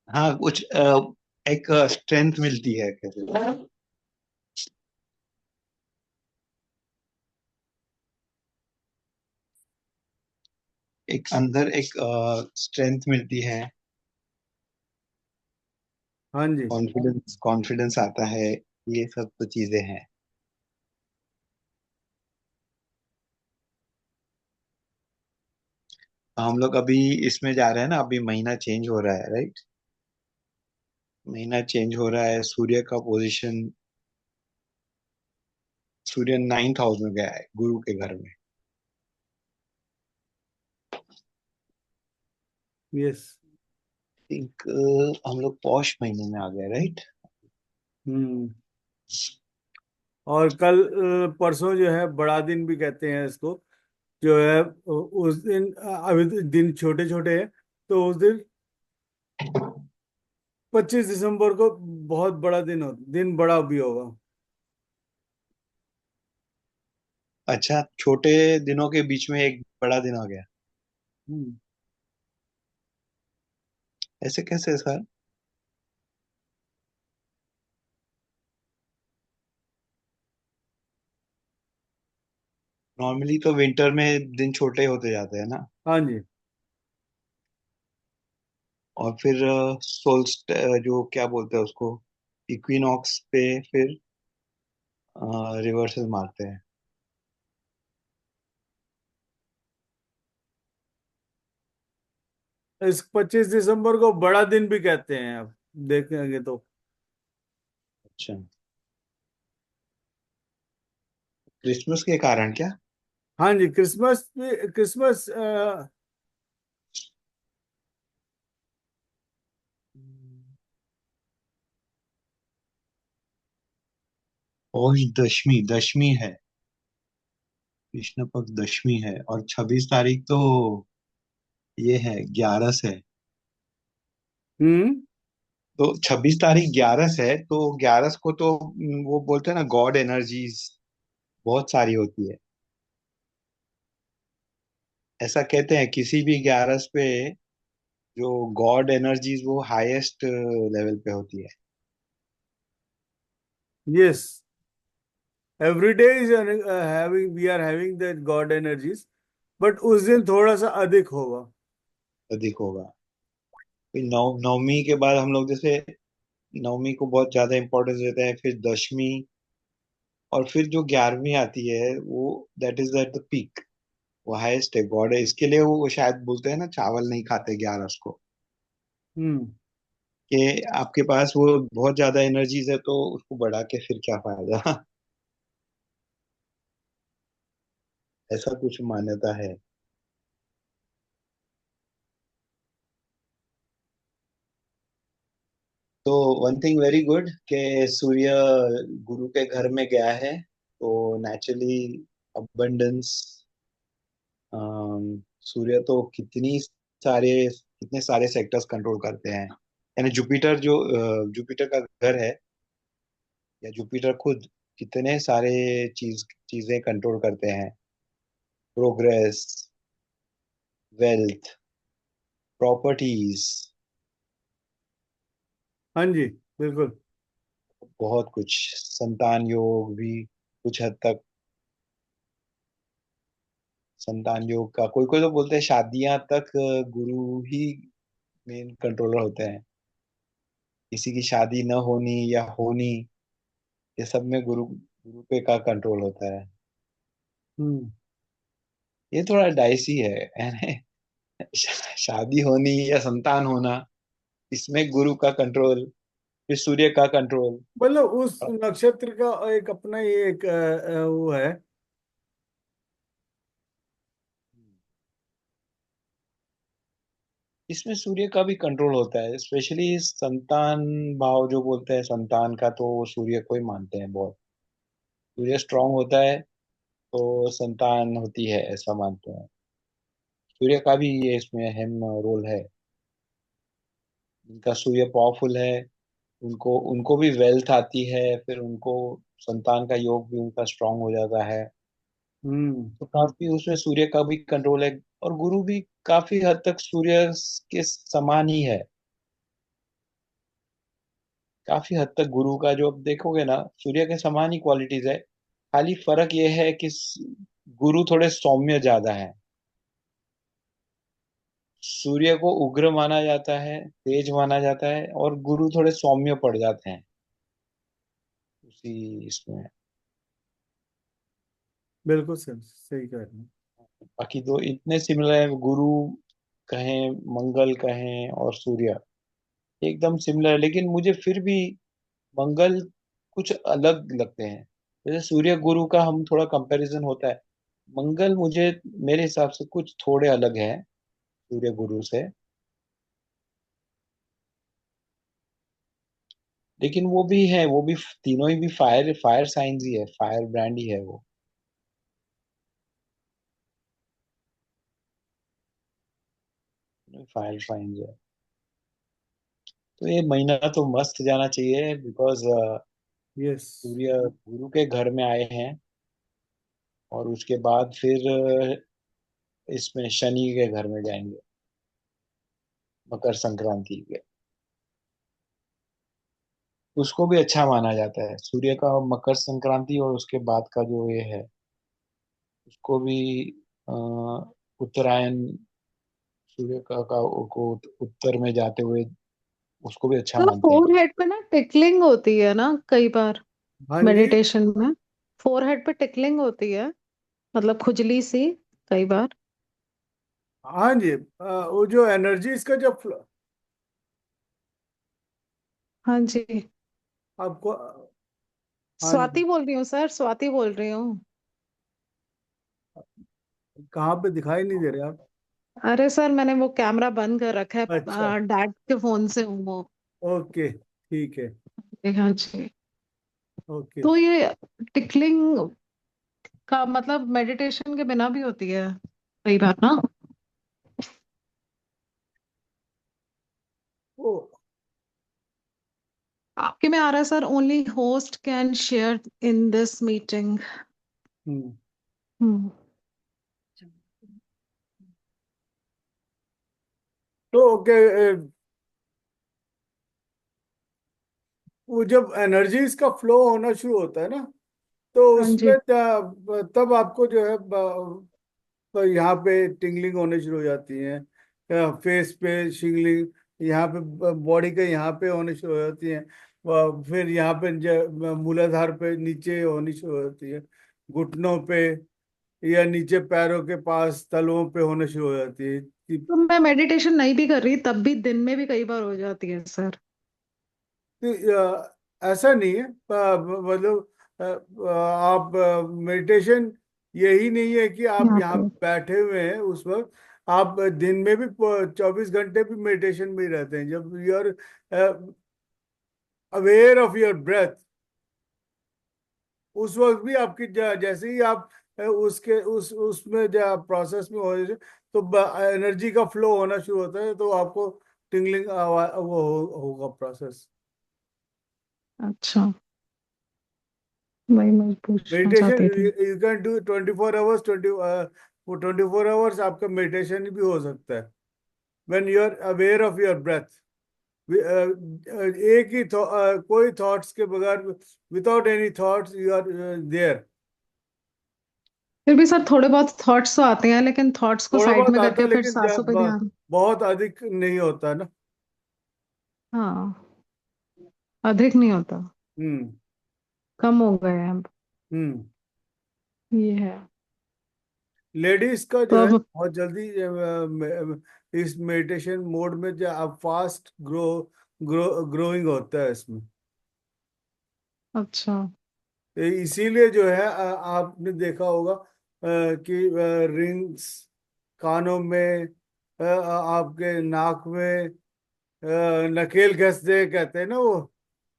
हाँ, कुछ एक स्ट्रेंथ मिलती है कैसे। एक अंदर एक स्ट्रेंथ मिलती है। हाँ जी। कॉन्फिडेंस कॉन्फिडेंस आता है। ये सब तो चीजें हैं। हम लोग अभी इसमें जा रहे हैं ना, अभी महीना चेंज हो रहा है, राइट। महीना चेंज हो रहा है, सूर्य का पोजीशन, सूर्य 9th हाउस में गया है, गुरु के घर में। यस। थिंक हम लोग पौष महीने में आ गए, राइट। हम्म। और कल परसों जो है बड़ा दिन भी कहते हैं इसको, जो है उस दिन अभी तो दिन छोटे छोटे हैं, तो उस दिन 25 दिसंबर को बहुत बड़ा दिन हो, दिन बड़ा भी होगा। अच्छा, छोटे दिनों के बीच में एक बड़ा दिन आ गया। हम्म। ऐसे कैसे सर। नॉर्मली तो विंटर में दिन छोटे होते जाते हैं ना। हाँ जी। और फिर सोल्स्ट जो क्या बोलते हैं उसको, इक्विनॉक्स पे फिर रिवर्सल मारते हैं। इस 25 दिसंबर को बड़ा दिन भी कहते हैं, आप देखेंगे तो। अच्छा, क्रिसमस के कारण क्या। हाँ जी, क्रिसमस भी, क्रिसमस पौष दशमी, दशमी है। कृष्ण पक्ष दशमी है, और 26 तारीख तो ये है, ग्यारस है। हम्म। तो 26 तारीख ग्यारस है, तो ग्यारस को तो वो बोलते हैं ना, गॉड एनर्जीज बहुत सारी होती है। ऐसा कहते हैं किसी भी ग्यारस पे जो गॉड एनर्जीज वो हाईएस्ट लेवल पे होती है। Yes, every day is having, we are having that god energies, but उस दिन थोड़ा सा अधिक होगा। अधिक होगा। फिर नवमी के बाद हम लोग जैसे नवमी को बहुत ज्यादा इंपॉर्टेंस देते हैं, फिर दशमी, और फिर जो 11वीं आती है वो, that is at the peak. वो हाईएस्ट है, गॉड है, इसके लिए वो शायद बोलते हैं ना, चावल नहीं खाते 11 को। हम्म। कि आपके पास वो बहुत ज्यादा एनर्जीज है, तो उसको बढ़ा के फिर क्या फायदा। ऐसा कुछ मान्यता है। तो वन थिंग वेरी गुड कि सूर्य गुरु के घर में गया है, तो नेचुरली अबंडेंस। सूर्य तो कितने सारे सेक्टर्स कंट्रोल करते हैं। यानी जुपिटर जो जुपिटर का घर है, या जुपिटर खुद कितने सारे चीजें कंट्रोल करते हैं। प्रोग्रेस, वेल्थ, प्रॉपर्टीज, हाँ जी, बिल्कुल। बहुत कुछ, संतान योग भी कुछ हद तक। संतान योग का कोई कोई तो बोलते हैं शादियां तक गुरु ही मेन कंट्रोलर होते हैं। किसी की शादी न होनी या होनी, ये सब में गुरु गुरु पे का कंट्रोल होता है। हम्म। ये थोड़ा डाइसी है, यानी शादी होनी या संतान होना, इसमें गुरु का कंट्रोल, फिर सूर्य का कंट्रोल। मतलब उस नक्षत्र का एक अपना ही एक वो है। इसमें सूर्य का भी कंट्रोल होता है, स्पेशली संतान भाव जो बोलते हैं, संतान का तो सूर्य को ही मानते हैं बहुत। सूर्य स्ट्रांग होता है, तो संतान होती है, ऐसा मानते हैं। सूर्य का भी ये इसमें अहम रोल है। जिनका सूर्य पावरफुल है, उनको उनको भी वेल्थ आती है, फिर उनको संतान का योग भी उनका स्ट्रांग हो जाता है। हम्म। तो काफी उसमें सूर्य का भी कंट्रोल है। और गुरु भी काफी हद तक सूर्य के समान ही है। काफी हद तक गुरु का जो अब देखोगे ना, सूर्य के समान ही क्वालिटीज है। खाली फर्क ये है कि गुरु थोड़े सौम्य ज्यादा है। सूर्य को उग्र माना जाता है, तेज माना जाता है, और गुरु थोड़े सौम्य पड़ जाते हैं उसी इसमें। बिल्कुल सही सही कह रहे हैं। बाकी तो इतने सिमिलर है, गुरु कहें, मंगल कहें और सूर्य एकदम सिमिलर है, लेकिन मुझे फिर भी मंगल कुछ अलग लगते हैं। जैसे सूर्य गुरु का हम थोड़ा कंपैरिजन होता है, मंगल मुझे मेरे हिसाब से कुछ थोड़े अलग है सूर्य गुरु से। लेकिन वो भी है, वो भी तीनों ही भी फायर फायर साइंस ही है, फायर ब्रांड ही है वो। फायर साइंस है। तो ये महीना तो मस्त जाना चाहिए, बिकॉज यस। सूर्य गुरु के घर में आए हैं। और उसके बाद फिर इसमें शनि के घर में जाएंगे, मकर संक्रांति के। उसको भी अच्छा माना जाता है, सूर्य का मकर संक्रांति और उसके बाद का जो ये है, उसको भी अ, उत्तरायण, सूर्य को उत्तर में जाते हुए, उसको भी अच्छा तो मानते हैं। फोर हेड पे ना टिकलिंग होती है ना कई बार हाँ जी। मेडिटेशन में। फोर हेड पे टिकलिंग होती है, मतलब खुजली सी कई बार। हाँ जी, वो जो एनर्जी इसका जब हाँ जी। आपको। हाँ स्वाति जी। बोल रही हूँ सर, स्वाति बोल रही हूँ। कहाँ पे दिखाई नहीं दे रहे आप? अरे सर, मैंने वो कैमरा बंद कर रखा अच्छा। है, डैड के फोन से हूँ वो। ओके, ठीक है। हाँ जी। ओके। तो ये टिकलिंग का मतलब मेडिटेशन के बिना भी होती है कई बार ना। ओ। आपके में आ रहा है sir, only host can share in this meeting. Hmm. Hmm. तो ओके, वो जब एनर्जीज का फ्लो होना शुरू होता है ना, तो हाँ उसमें जी। तब आपको जो है तो यहाँ पे टिंगलिंग होने शुरू हो जाती है, फेस पे शिंगलिंग, यहाँ पे बॉडी के यहाँ पे होने शुरू हो जाती है। फिर यहाँ पे मूलाधार पे नीचे होनी शुरू हो जाती है, घुटनों पे या नीचे पैरों के पास तलवों पे होने शुरू हो जाती है तो मैं मेडिटेशन नहीं भी कर रही तब भी दिन में भी कई बार हो जाती है सर। ऐसा नहीं है, मतलब आप मेडिटेशन यही नहीं है कि आप यहाँ यहाँ पे बैठे हुए हैं उस वक्त। आप दिन में भी 24 घंटे भी मेडिटेशन में ही रहते हैं, जब you are aware of your breath, उस वक्त भी आपकी जैसे ही आप उसके उसमें जब प्रोसेस में हो जाए, तो एनर्जी का फ्लो होना शुरू होता है, तो आपको टिंगलिंग वो होगा प्रोसेस। अच्छा, वही मैं पूछना मेडिटेशन चाहती थी। You can do 24 hours, 24 hours आपका मेडिटेशन भी हो सकता है, when you are aware of your breath. एक ही कोई थॉट्स के बगैर, without any thoughts you are there. फिर भी सर थोड़े बहुत थॉट्स तो आते हैं, लेकिन थॉट्स को थोड़ा साइड बहुत में आता करके है, फिर लेकिन सांसों पे ध्यान। बहुत अधिक नहीं होता ना। हाँ, अधिक नहीं होता, हम्म। कम हो गए हैं अब। हम्म। ये है। लेडीज का तो जो है अब बहुत जल्दी इस मेडिटेशन मोड में जो आप फास्ट ग्रोइंग होता है इसमें। अच्छा। तो इसीलिए जो है आपने देखा होगा कि रिंग्स कानों में, आपके नाक में, नकेल कसते कहते हैं ना वो।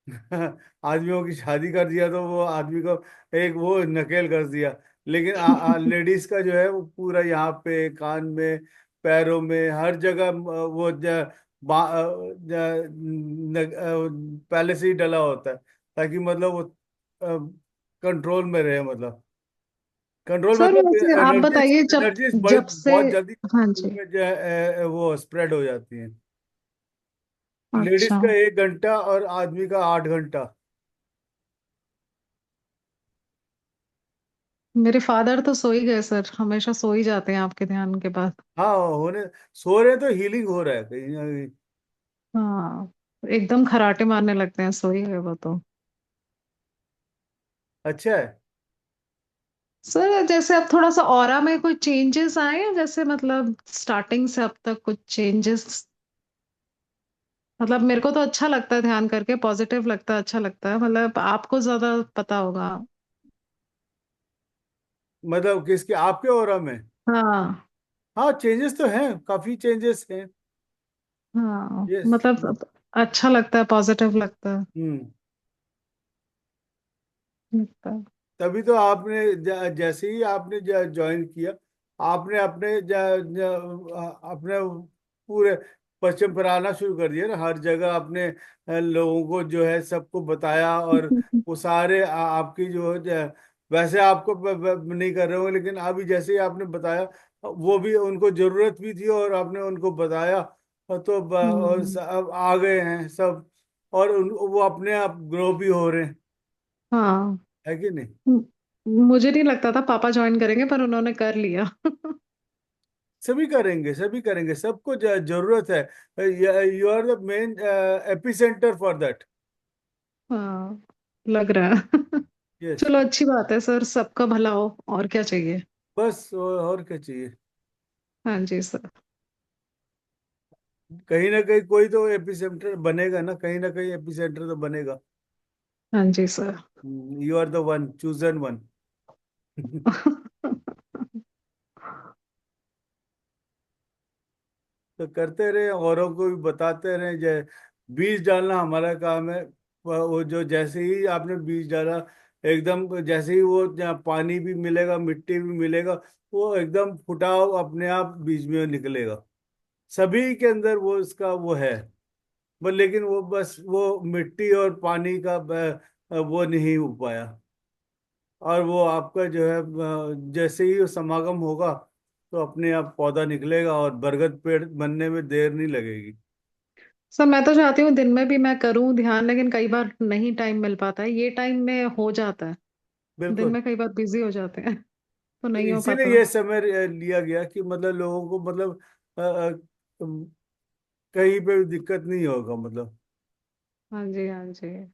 आदमियों की शादी कर दिया तो वो आदमी को एक वो नकेल कस दिया, लेकिन लेडीज का जो है वो पूरा यहाँ पे कान में, पैरों में, हर जगह वो पहले से ही डला होता है, ताकि मतलब वो कंट्रोल में रहे, मतलब कंट्रोल सर मतलब वैसे आप एनर्जी, बताइए, जब एनर्जीज बड़ी जब से। बहुत जल्दी हाँ जी। उनमें जो है वो स्प्रेड हो जाती है। लेडीज अच्छा। का 1 घंटा और आदमी का 8 घंटा। मेरे फादर तो सो ही गए सर, हमेशा सो ही जाते हैं आपके ध्यान के बाद। हाँ होने, सो रहे हैं तो हीलिंग हो रहा है कहीं ना कहीं। हाँ, एकदम खराटे मारने लगते हैं, सो ही गए वो तो। अच्छा है। सर जैसे अब थोड़ा सा ऑरा में कोई चेंजेस आए हैं, जैसे मतलब स्टार्टिंग से अब तक कुछ चेंजेस? मतलब मेरे को तो अच्छा लगता है ध्यान करके, पॉजिटिव लगता है, अच्छा लगता है, मतलब आपको ज्यादा पता होगा। मतलब किसके, आपके ओरा में? हाँ। हाँ चेंजेस तो हैं, काफी चेंजेस हैं। हाँ यस। मतलब अच्छा लगता है, पॉजिटिव लगता है। हम्म। लगता है। तभी तो आपने जैसे ही आपने ज्वाइन किया, आपने अपने अपने पूरे पश्चिम पर आना शुरू कर दिया ना, हर जगह अपने लोगों को जो है सबको बताया, और वो सारे आपकी जो वैसे आपको नहीं कर रहे हो, लेकिन अभी जैसे ही आपने बताया, वो भी उनको जरूरत भी थी और आपने उनको बताया, और तो और हम्म। अब आ गए हैं सब, और वो अपने आप ग्रो भी हो रहे हैं, हाँ। है कि नहीं? म- मुझे नहीं लगता था पापा ज्वाइन करेंगे, पर उन्होंने कर लिया। सभी करेंगे, सभी करेंगे, सबको जरूरत है। You are the main epicentre for that. हाँ, लग रहा है। यस। चलो अच्छी बात है सर, सबका भला हो, और क्या चाहिए। बस और क्या चाहिए? हाँ जी सर। कहीं ना कहीं कोई तो एपिसेंटर बनेगा ना, कहीं ना कहीं एपिसेंटर तो बनेगा। हाँ जी sir. You are the one chosen one. तो करते रहे, औरों को भी बताते रहे, जय बीज डालना हमारा काम है। वो जो जैसे ही आपने बीज डाला, एकदम जैसे ही वो जहाँ पानी भी मिलेगा, मिट्टी भी मिलेगा, वो एकदम फुटाव अपने आप बीज में निकलेगा। सभी के अंदर वो इसका वो है, बस लेकिन वो बस वो मिट्टी और पानी का वो नहीं हो पाया। और वो आपका जो है जैसे ही वो समागम होगा, तो अपने आप पौधा निकलेगा और बरगद पेड़ बनने में देर नहीं लगेगी। सर मैं तो चाहती हूँ दिन में भी मैं करूँ ध्यान, लेकिन कई बार नहीं टाइम मिल पाता है, ये टाइम में हो जाता है। दिन बिल्कुल। में कई बार बिजी हो जाते हैं, तो तो नहीं हो इसीलिए पाता। ये समय लिया गया कि मतलब लोगों को मतलब कहीं पे भी दिक्कत नहीं होगा, मतलब। हाँ जी, हाँ जी।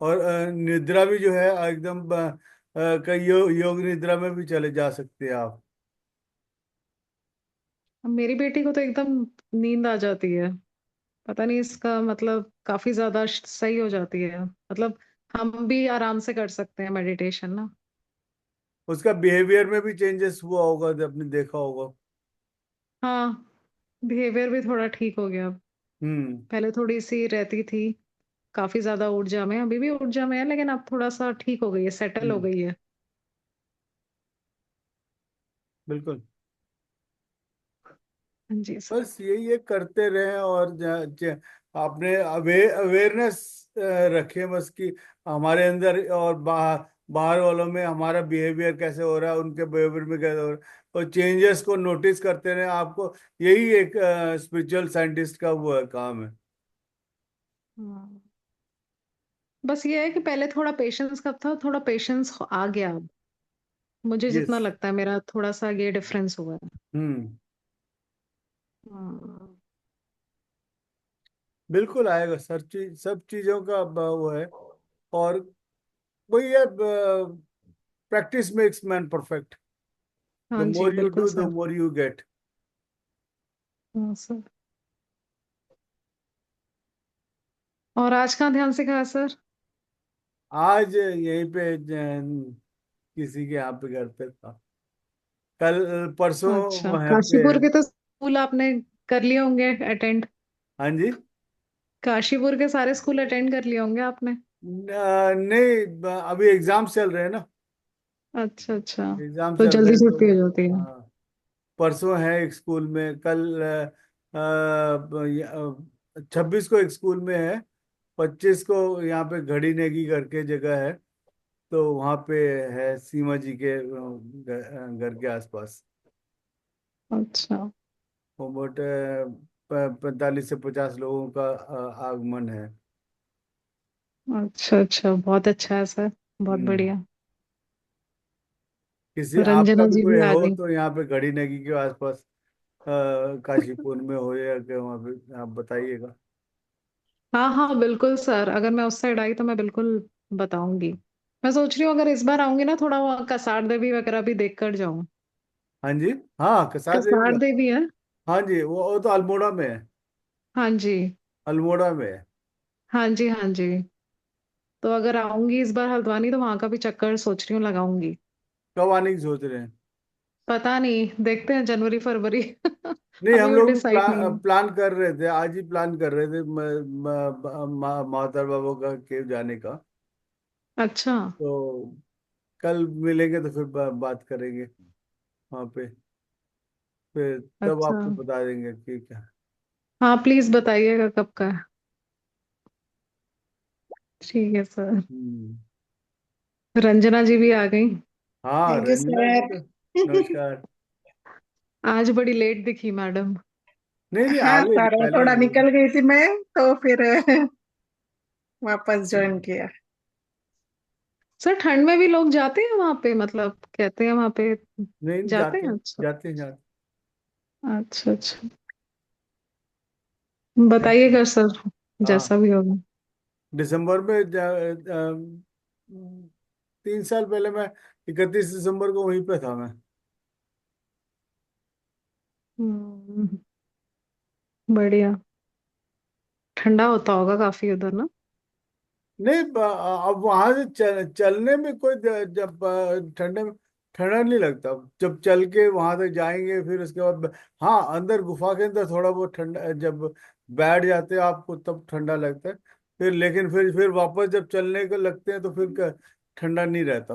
और निद्रा भी जो है एकदम कई योग निद्रा में भी चले जा सकते हैं आप। अब मेरी बेटी को तो एकदम नींद आ जाती है, पता नहीं इसका मतलब काफी ज्यादा सही हो जाती है, मतलब हम भी आराम से कर सकते हैं मेडिटेशन ना। उसका बिहेवियर में भी चेंजेस हुआ होगा, जब आपने देखा होगा। हाँ, बिहेवियर भी थोड़ा ठीक हो गया। हम्म। पहले थोड़ी सी रहती थी, काफी ज्यादा ऊर्जा में, अभी भी ऊर्जा में है, लेकिन अब थोड़ा सा ठीक हो गई है, सेटल हो हम्म। गई है। बिल्कुल। हाँ जी सर। बस यही है, करते रहें, और आपने अवेयरनेस रखें बस, कि हमारे अंदर और बाहर, बाहर वालों में हमारा बिहेवियर कैसे हो रहा है, उनके बिहेवियर में कैसे हो रहा है, और चेंजेस को नोटिस करते रहें आपको। यही एक स्पिरिचुअल साइंटिस्ट का वो है, काम है। हाँ, बस ये है कि पहले थोड़ा पेशेंस कम था, थोड़ा पेशेंस आ गया अब, मुझे यस। जितना लगता है मेरा थोड़ा सा ये डिफरेंस हुआ है। हम्म। हाँ। बिल्कुल आएगा सर, चीज सब चीजों का वो है। और वही है, practice makes man perfect. The हाँ जी मोर यू बिल्कुल do, the sir. More you get. हाँ सर। और आज कहाँ ध्यान सिखाया सर? आज यहीं पे किसी के यहाँ पे घर पे था, कल परसों अच्छा, वहाँ पे है। काशीपुर के तो स्कूल आपने कर लिए होंगे अटेंड? हाँ जी। काशीपुर के सारे स्कूल अटेंड कर लिए होंगे आपने? नहीं, अभी एग्जाम चल रहे हैं ना। अच्छा अच्छा। एग्जाम तो चल रहे जल्दी हैं तो। छुट्टी हो जाती है। हाँ, परसों है एक स्कूल में, कल 26 को एक स्कूल में है, 25 को यहाँ पे घड़ी नेगी करके जगह है, तो वहाँ पे है सीमा जी के घर के आसपास। अच्छा 45 से 50 लोगों का आगमन है। अच्छा अच्छा, बहुत अच्छा है सर, बहुत हम्म। बढ़िया। किसी तो आपका रंजना भी जी कोई भी आ हो गई। तो यहाँ पे घड़ी नेगी के आसपास, काशीपुर में हो या कि वहाँ पे, आप बताइएगा। हाँ हाँ बिल्कुल सर, अगर मैं उस साइड आई तो मैं बिल्कुल बताऊंगी। मैं सोच रही हूँ अगर इस बार आऊंगी ना, थोड़ा वहाँ कसार देवी वगैरह भी देख कर जाऊँ। हाँ जी। हाँ, कसार देवी कसार का। देवी है। हाँ जी, वो तो अल्मोड़ा में है। हाँ जी। अल्मोड़ा में है। हाँ जी हाँ जी। तो अगर आऊंगी इस बार हल्द्वानी तो वहां का भी चक्कर सोच रही हूँ लगाऊंगी। कब आने की सोच रहे हैं? पता नहीं, देखते हैं जनवरी फरवरी नहीं, अभी हम वो लोग भी डिसाइड नहीं है। प्लान कर रहे थे, आज ही प्लान कर रहे थे माता बाबा का केव जाने का। अच्छा तो कल मिलेंगे तो फिर बात करेंगे वहाँ पे, फिर तब अच्छा। आपको बता देंगे कि क्या। हाँ प्लीज बताइएगा कब का है। ठीक है सर। हम्म। रंजना जी भी आ गई। हाँ, thank you Ranjana ji sir. तो। नमस्कार। आज बड़ी लेट दिखी मैडम। नहीं नहीं, आ हाँ गई थी, सर, पहले थोड़ा आ गई थी। निकल गई थी मैं, तो फिर वापस ज्वाइन किया। सर ठंड में भी लोग जाते हैं वहां पे, मतलब कहते हैं वहां पे नहीं नहीं, जाते जाते हैं। अच्छा जाते जाते। अच्छा अच्छा। बताइएगा सर, हाँ, जैसा भी होगा। दिसंबर में 3 साल पहले मैं 31 दिसंबर को वहीं पे था मैं। हम्म, बढ़िया। ठंडा होता होगा काफी उधर ना। नहीं, अब वहां से चलने में कोई जब ठंडे में ठंडा नहीं लगता, जब चल के वहां तक जाएंगे फिर उसके बाद। हाँ, अंदर गुफा के अंदर थोड़ा बहुत ठंडा, जब बैठ जाते हैं आपको तब ठंडा लगता है, फिर लेकिन फिर वापस जब चलने को लगते हैं तो फिर ठंडा नहीं रहता।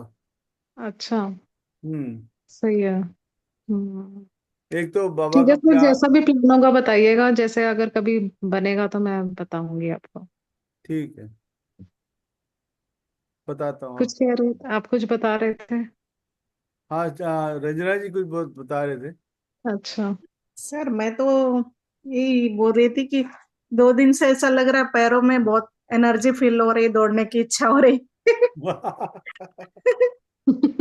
अच्छा हम्म। सही है। हम्म। एक तो बाबा ठीक है का सर, प्यार। जैसा भी प्लान होगा बताइएगा, जैसे अगर कभी बनेगा तो मैं बताऊंगी आपको। ठीक है, बताता हूँ। कुछ कह रहे थे आप, कुछ बता रहे थे। हाँ, रंजना जी कुछ बहुत बता रहे थे। अच्छा सर मैं तो यही बोल रही थी कि 2 दिन से ऐसा लग रहा है, पैरों में बहुत एनर्जी फील हो रही, दौड़ने की इच्छा हो रही।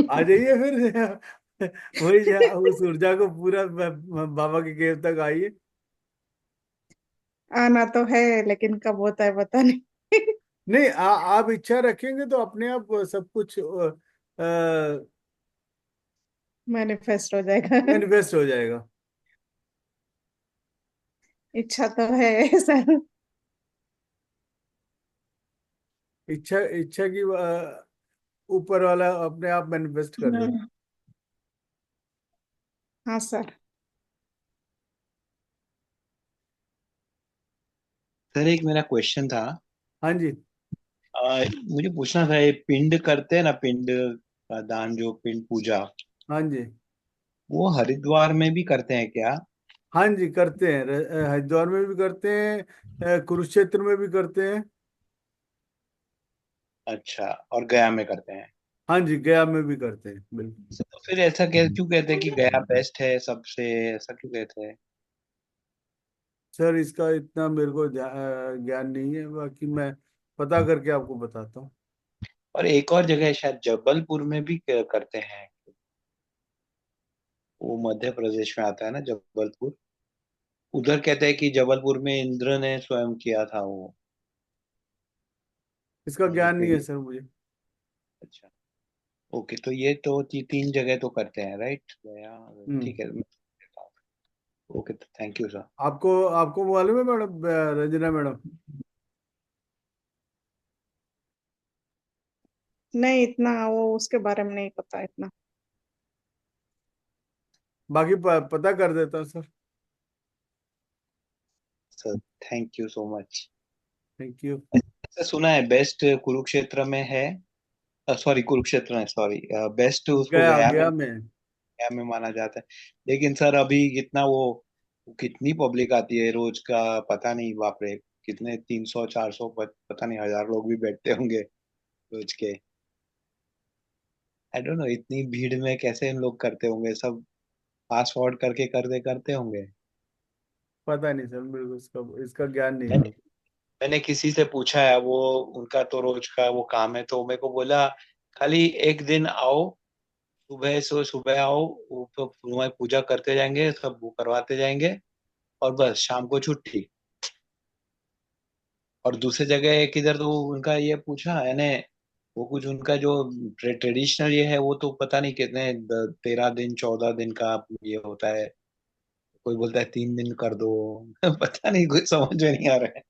आ जाइए फिर। वही उस ऊर्जा को पूरा बाबा के केव तक आइए। आना तो है, लेकिन कब होता है पता नहीं। नहीं, आप इच्छा रखेंगे तो अपने आप सब कुछ मैनिफेस्ट हो जाएगा। मैनिफेस्ट हो जाएगा। इच्छा तो है सर। इच्छा इच्छा की ऊपर वाला अपने आप मैनिफेस्ट कर देगा। हम्म, हाँ सर। सर एक मेरा क्वेश्चन था। हाँ जी। मुझे पूछना था, ये पिंड करते हैं ना, पिंड का दान, जो पिंड पूजा, हाँ जी। वो हरिद्वार में भी करते हैं क्या? हाँ जी, करते हैं, हरिद्वार में भी करते हैं, कुरुक्षेत्र में भी करते हैं। अच्छा, और गया में करते हैं? हाँ जी, गया में भी करते हैं, बिल्कुल। तो फिर ऐसा क्यों कहते हैं कि गया बेस्ट है सबसे, ऐसा क्यों कहते हैं? सर, इसका इतना मेरे को ज्ञान नहीं है, बाकी मैं पता करके आपको बताता हूँ। और एक और जगह शायद जबलपुर में भी करते हैं, वो मध्य प्रदेश में आता है ना जबलपुर। उधर कहते हैं कि जबलपुर में इंद्र ने स्वयं किया था वो, इसका वहीं ज्ञान पे नहीं है भी। सर मुझे। अच्छा, ओके, तो ये तो तीन जगह तो करते हैं, राइट, गया। हम्म। ठीक है, ओके, थैंक यू सर। आपको आपको मालूम है मैडम, रंजना मैडम? नहीं, इतना वो उसके बारे में नहीं पता इतना। बाकी पता कर देता हूँ sir. Sir thank you so much. Thank you. ऐसा सुना है बेस्ट कुरुक्षेत्र में है। सॉरी कुरुक्षेत्र में, सॉरी, बेस्ट उसको गया गया में, गया में। माना जाता है। लेकिन सर अभी कितना वो कितनी पब्लिक आती है रोज का, पता नहीं, बाप रे, कितने 300 400, पता नहीं, 1000 लोग भी बैठते होंगे रोज के। आई डोंट नो इतनी भीड़ में कैसे इन लोग करते होंगे सब, फास्ट फॉरवर्ड करके करते करते होंगे। पता नहीं सर, मेरे को इसका इसका ज्ञान नहीं है। मैंने मैंने किसी से पूछा है, वो उनका तो रोज का वो काम है, तो मेरे को बोला खाली एक दिन आओ, सुबह आओ, वो तो तुम्हारी पूजा करते जाएंगे, सब वो करवाते जाएंगे, और बस शाम को छुट्टी। और दूसरी जगह किधर तो उनका ये पूछा यानी, वो कुछ उनका जो ट्रेडिशनल ये है, वो तो पता नहीं कितने 13 दिन 14 दिन का ये होता है। कोई बोलता है 3 दिन कर दो। पता नहीं, कुछ समझ में नहीं आ रहा है।